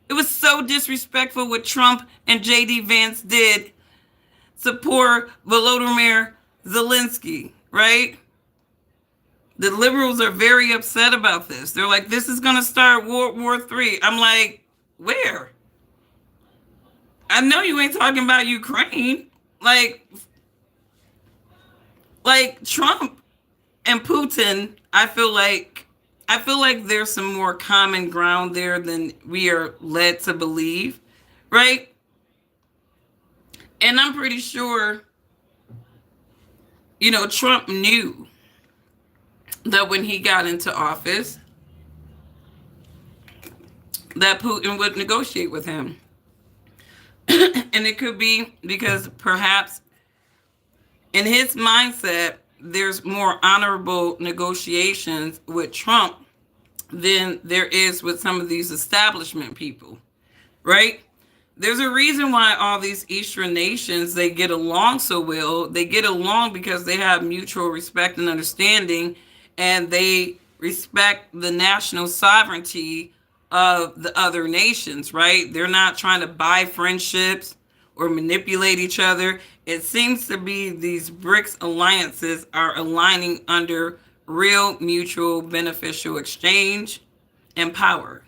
It was so disrespectful what Trump and J.D. Vance did to poor Volodymyr Zelensky, right? The liberals are very upset about this. They're like, this is going to start World War III. I'm like, where? I know you ain't talking about Ukraine. Like Trump and Putin, I feel like there's some more common ground there than we are led to believe, right? And I'm pretty sure, Trump knew that when he got into office, that Putin would negotiate with him. And it could be because perhaps in his mindset, there's more honorable negotiations with Trump than there is with some of these establishment people, right? There's a reason why all these Eastern nations, they get along so well. They get along because they have mutual respect and understanding, and they respect the national sovereignty of the other nations, right? They're not trying to buy friendships or manipulate each other. It seems to be these BRICS alliances are aligning under real mutual beneficial exchange and power.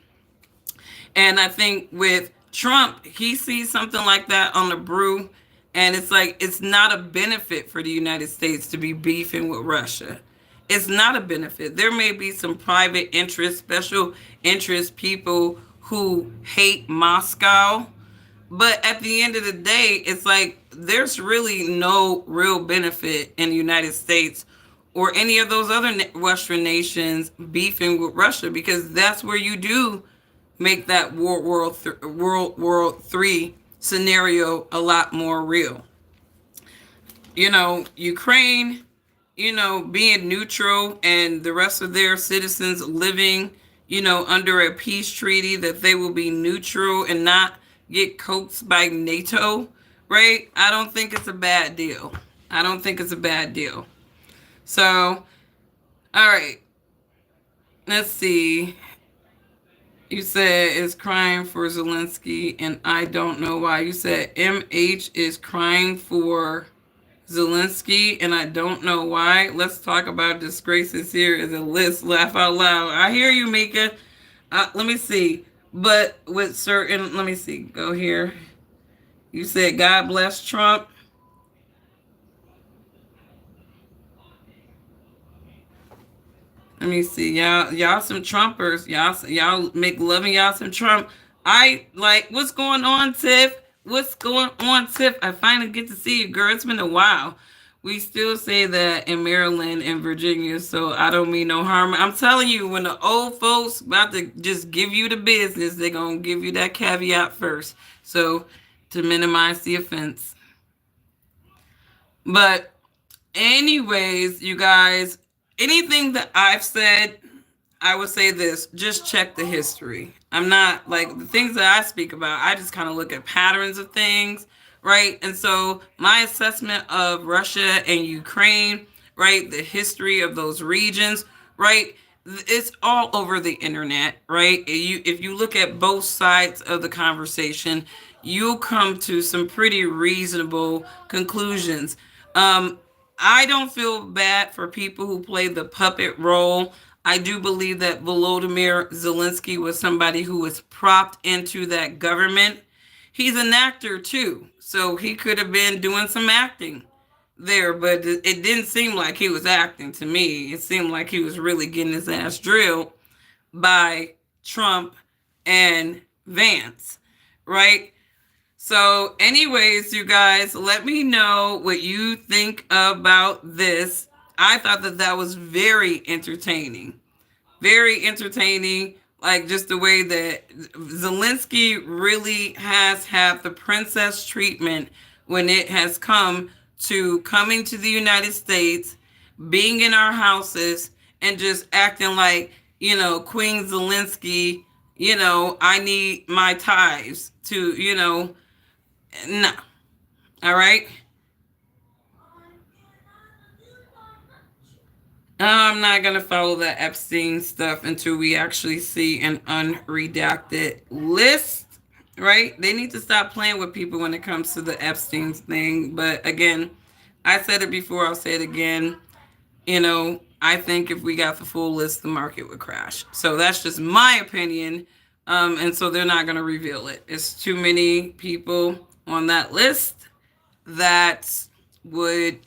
And I think with Trump, he sees something like that on the brew, and it's like it's not a benefit for the United States to be beefing with Russia. It's not a benefit. There may be some private interest, special interest people who hate Moscow, but at the end of the day, it's like there's really no real benefit in the United States or any of those other Western nations beefing with Russia, because that's where you do make that World War III scenario a lot more real. Ukraine, being neutral and the rest of their citizens living, under a peace treaty that they will be neutral and not get coaxed by NATO, right? I don't think it's a bad deal. So, all right. Let's see. You said is crying for Zelensky, and I don't know why. You said MH is crying for Zelensky, and I don't know why. Let's talk about disgraces here as a list. Laugh out loud. I hear you, Mika. Let me see. But with certain, let me see. Go here. You said God bless Trump. Let me see. Y'all some Trumpers. Y'all make loving y'all some Trump. I like what's going on, Tiff? What's going on, Tiff? I finally get to see you, girl. It's been a while. We still say that in Maryland and Virginia, so I don't mean no harm. I'm telling you, when the old folks about to just give you the business, they're going to give you that caveat first. So to minimize the offense. But anyways, you guys, anything that I've said, I would say this, just check the history. I'm not like the things that I speak about, I just kind of look at patterns of things, right? And so my assessment of Russia and Ukraine, right, the history of those regions, right, it's all over the internet, right? If you look at both sides of the conversation, you'll come to some pretty reasonable conclusions. I don't feel bad for people who play the puppet role. I do believe that Volodymyr Zelensky was somebody who was propped into that government. He's an actor too, so he could have been doing some acting there, but it didn't seem like he was acting to me. It seemed like he was really getting his ass drilled by Trump and Vance, right? So anyways, you guys, let me know what you think about this. I thought that was very entertaining. Very entertaining. Like just the way that Zelensky really has had the princess treatment when it has come to coming to the United States, being in our houses, and just acting like, Queen Zelensky, I need my tithes to, no. All right. I'm not going to follow the Epstein stuff until we actually see an unredacted list, right? They need to stop playing with people when it comes to the Epstein thing. But again, I said it before, I'll say it again. I think if we got the full list, the market would crash. So that's just my opinion. And so they're not going to reveal it. It's too many people on that list that would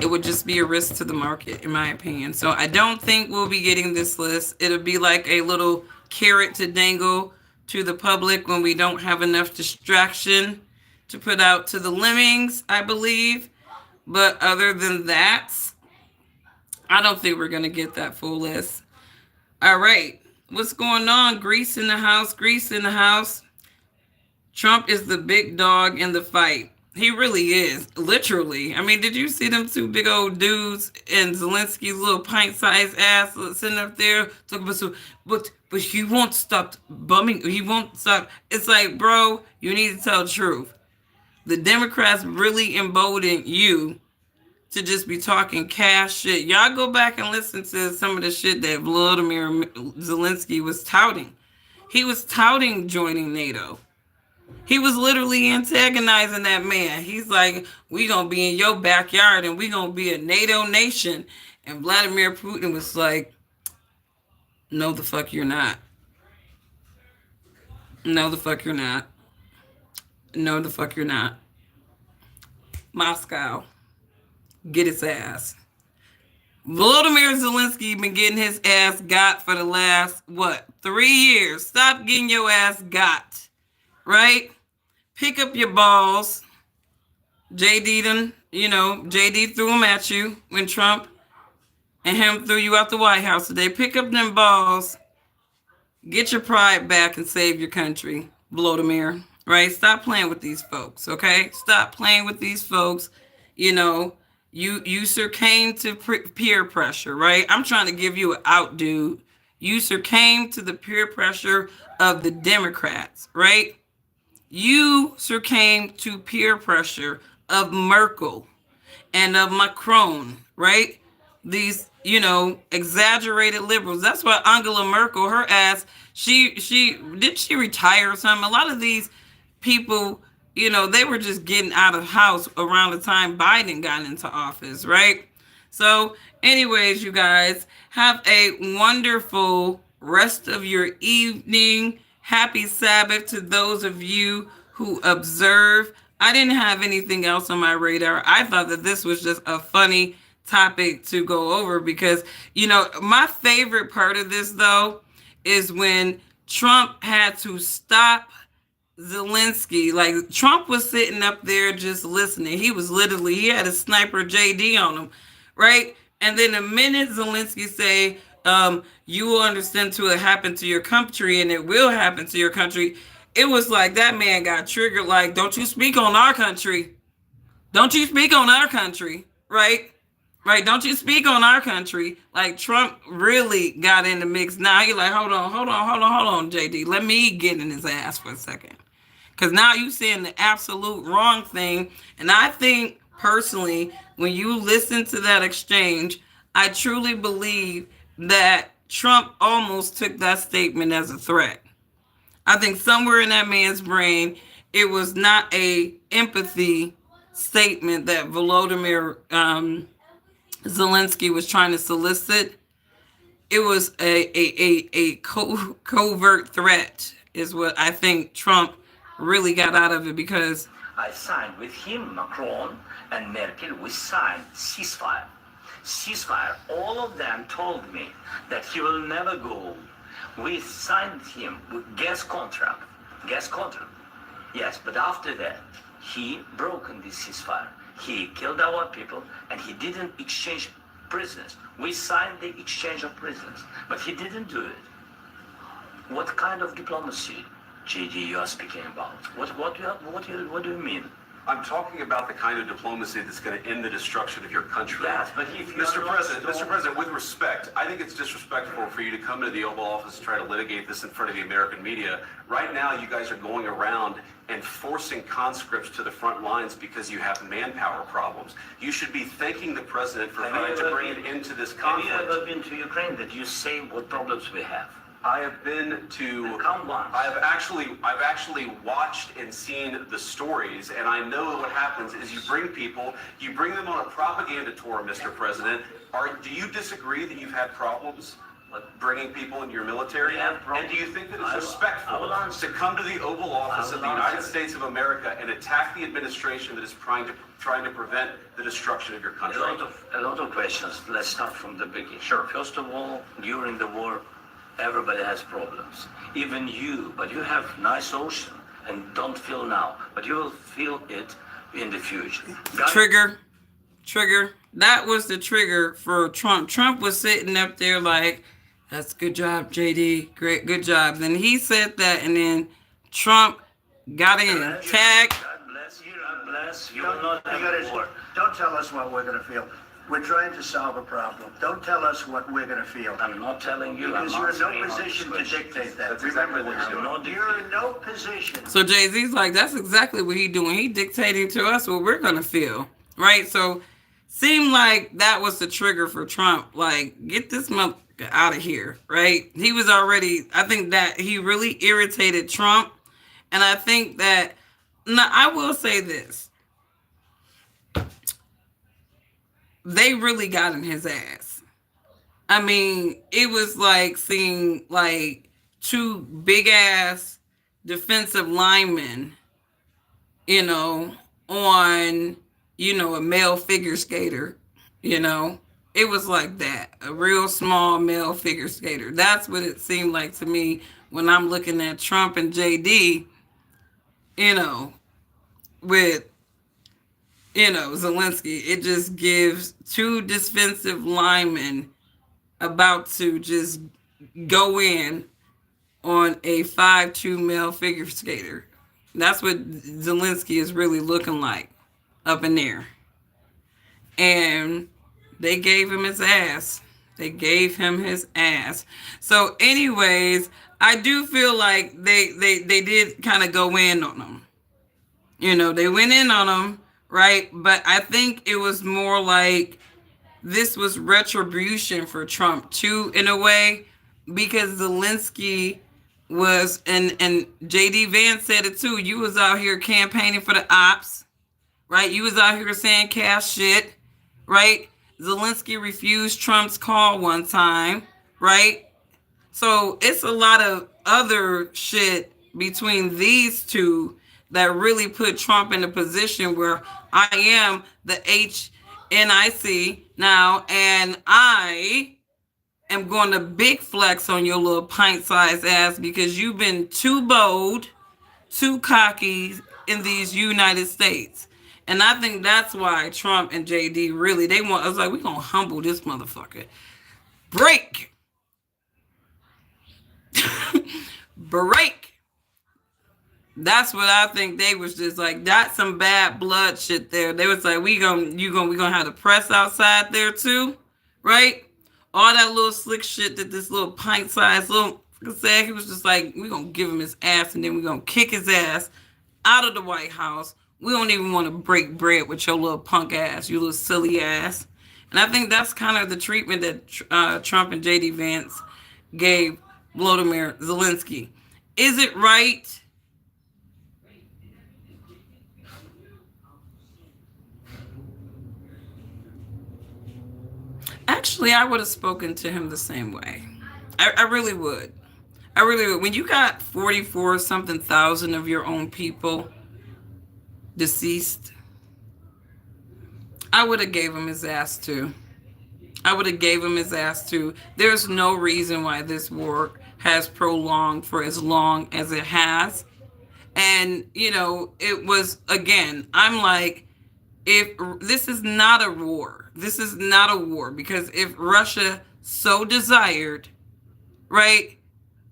it would just be a risk to the market, in my opinion. So I don't think we'll be getting this list. It'll be like a little carrot to dangle to the public when we don't have enough distraction to put out to the lemmings, I believe. But other than that, I don't think we're going to get that full list. All right. What's going on? Greece in the house. Greece in the house. Trump is the big dog in the fight. He really is, literally. I mean, did you see them two big old dudes and Zelensky's little pint-sized ass sitting up there talking about so, but he won't stop bumming. He won't stop. It's like, bro, you need to tell the truth. The Democrats really emboldened you to just be talking cash shit. Y'all go back and listen to some of the shit that Vladimir Zelensky was touting. He was touting joining NATO. He was literally antagonizing that man. He's like, we gonna be in your backyard and we gonna be a NATO nation. And Vladimir Putin was like, no the fuck you're not. No the fuck you're not. No the fuck you're not. Moscow, get his ass. Volodymyr Zelensky been getting his ass got for the last, 3 years. Stop getting your ass got. Right? Pick up your balls. JD threw them at you when Trump and him threw you out the White House today. Pick up them balls. Get your pride back and save your country, Volodymyr. Right? Stop playing with these folks, okay? Stop playing with these folks. You succumbed to peer pressure, right? I'm trying to give you an out, dude. You succumbed to the peer pressure of the Democrats, right? You succumbed to peer pressure of Merkel and of Macron, right? These, exaggerated liberals. That's why Angela Merkel, her ass, she retire or something? A lot of these people, they were just getting out of house around the time Biden got into office, right? So, anyways, you guys, have a wonderful rest of your evening. Happy Sabbath to those of you who observe. I didn't have anything else on my radar. I thought that this was just a funny topic to go over because, my favorite part of this, though, is when Trump had to stop Zelensky. Like, Trump was sitting up there just listening. He had a sniper JD on him, right? And then the minute Zelensky say, you will understand to it happen to your country and it will happen to your country, it was like that man got triggered, like, don't you speak on our country. Don't you speak on our country, right? Right, don't you speak on our country. Like, Trump really got in the mix. Now he's like, hold on, JD. Let me get in his ass for a second. Because now you're saying the absolute wrong thing. And I think, personally, when you listen to that exchange, I truly believe that Trump almost took that statement as a threat. I think somewhere in that man's brain, it was not a empathy statement that Volodymyr Zelensky was trying to solicit. It was a covert threat is what I think Trump really got out of it, because I signed with him, Macron and Merkel, we signed ceasefire. All of them told me that he will never go. We signed him with gas contract. Yes, but after that, he broken this ceasefire. He killed our people and he didn't exchange prisoners. We signed the exchange of prisoners, but he didn't do it. What kind of diplomacy, JD, you are speaking about? What do you mean? I'm talking about the kind of diplomacy that's going to end the destruction of your country. Yes, but if you Mr. President, with respect, I think it's disrespectful for you to come into the Oval Office and try to litigate this in front of the American media. Right now, you guys are going around and forcing conscripts to the front lines because you have manpower problems. You should be thanking the president for trying to bring it into this conflict. Have you ever been to Ukraine that you say what problems we have? I have been to. Come once. I've actually watched and seen the stories, and I know what happens is you bring them on a propaganda tour, Mr. President. Do you disagree that you've had problems bringing people into your military? Yeah, And do you think that it's respectful I will answer. to come to the Oval Office of the United States of America and attack the administration that is trying to prevent the destruction of your country? A lot of questions. Let's start from the beginning. Sure. First of all, during the war, everybody has problems. Even you, but you have nice ocean and don't feel now, but you will feel it in the future. Trigger. That was the trigger for Trump. Trump was sitting up there like, that's good job, JD. Great, good job. Then he said that, and then Trump got in. Tag. God bless you. God bless. You will not have war. Don't tell us what we're going to feel. We're trying to solve a problem. Don't tell us what we're going to feel. I'm not telling you. Because you're in no position to dictate that. That's exactly what he's doing. You're in no position. So Jay-Z's like, that's exactly what he's doing. He dictating to us what we're going to feel. Right? So seemed like that was the trigger for Trump. Like, get this motherfucker out of here. Right? He was already, I think that he really irritated Trump. And I think that, now I will say this. They really got in his ass. I mean, it was like seeing like two big ass defensive linemen, on, a male figure skater, It was like that. A real small male figure skater. That's what it seemed like to me when I'm looking at Trump and JD, with Zelensky. It just gives two defensive linemen about to just go in on a 5'2" male figure skater. That's what Zelensky is really looking like up in there. And they gave him his ass. So anyways, I do feel like they did kind of go in on him. They went in on him. Right. But I think it was more like this was retribution for Trump too, in a way, because Zelensky was, and JD Vance said it too. You was out here campaigning for the ops, right? You was out here saying cash shit, right? Zelensky refused Trump's call one time, right? So it's a lot of other shit between these two that really put Trump in a position where I am the HNIC now, and I am going to big flex on your little pint-sized ass because you've been too bold, too cocky in these United States. And I think that's why Trump and JD really, I was like, we're going to humble this motherfucker. Break. That's what I think. They was just like, that's some bad blood shit there. They was like, we gonna have the press outside there too, right? All that little slick shit that this little pint-sized little said. He was just like, we gonna give him his ass and then we gonna kick his ass out of the White House. We don't even want to break bread with your little punk ass, you little silly ass. And I think that's kind of the treatment that Trump and JD Vance gave Volodymyr Zelensky. Is it right? Actually, I would have spoken to him the same way. I really would. When you got 44-something thousand of your own people deceased, I would have gave him his ass too. There's no reason why this war has prolonged for as long as it has. And, it was, again, I'm like, if this is not a war, because if Russia so desired, right,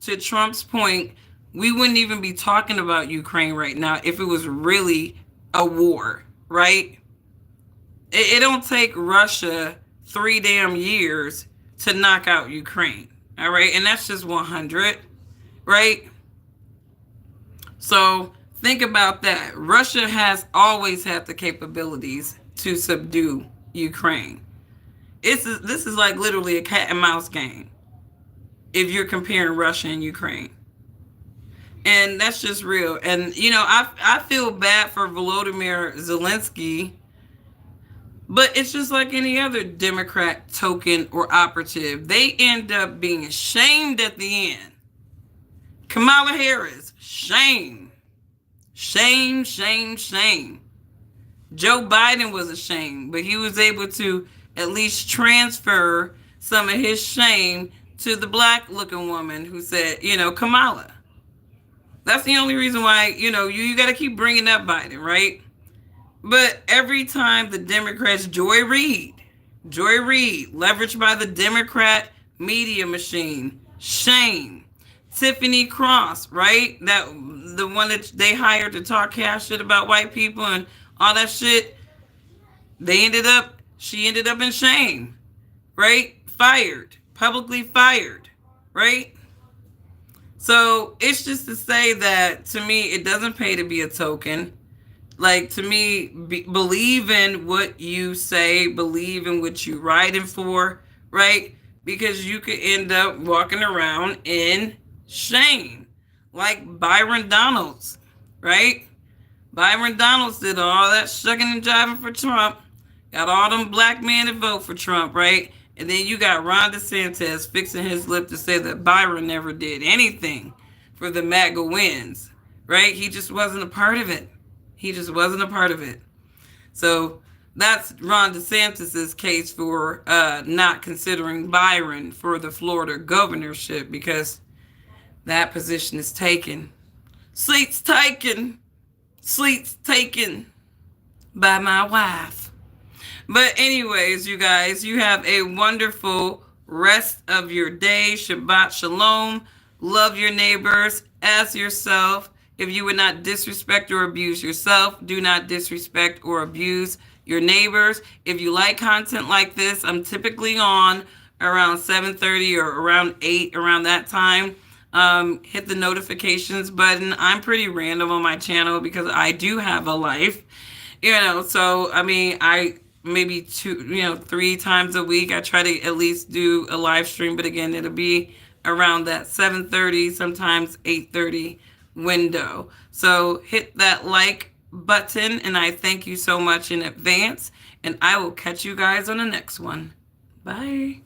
to Trump's point, we wouldn't even be talking about Ukraine right now if it was really a war, right? It don't take Russia 3 damn years to knock out Ukraine, all right? And that's just 100, right? So think about that. Russia has always had the capabilities to subdue Ukraine. This is like literally a cat and mouse game if you're comparing Russia and Ukraine. And that's just real. And, I feel bad for Volodymyr Zelensky, But it's just like any other Democrat token or operative. They end up being shamed at the end. Kamala Harris, shame. Shame, shame, shame. Joe Biden was ashamed, but he was able to at least transfer some of his shame to the black looking woman who said, Kamala. That's the only reason why, you got to keep bringing up Biden, right? But every time the Democrats, Joy Reid, leveraged by the Democrat media machine, shame. Tiffany Cross, right? That the one that they hired to talk cash shit about white people and all that shit. She ended up in shame, right? Fired, publicly fired, right? So it's just to say that to me, it doesn't pay to be a token. Like, to me, believe in what you say, believe in what you're writing for, right? Because you could end up walking around in shame. Like Byron Donalds, right? Byron Donalds did all that shucking and jiving for Trump. Got all them black men to vote for Trump, right? And then you got Ron DeSantis fixing his lip to say that Byron never did anything for the MAGA wins, right? He just wasn't a part of it. So that's Ron DeSantis' case for not considering Byron for the Florida governorship, because that position is taken. Seats taken by my wife. But anyways, you guys, you have a wonderful rest of your day. Shabbat shalom. Love your neighbors as yourself. If you would not disrespect or abuse yourself, do not disrespect or abuse your neighbors. If you like content like this, I'm typically on around 7:30 or around 8, around that time. Hit the notifications button. I'm pretty random on my channel because I do have a life, so I mean, I maybe 3 times a week I try to at least do a live stream, but again, it'll be around that 7:30, sometimes 8:30 window. So hit that like button, and I thank you so much in advance, and I will catch you guys on the next one. Bye.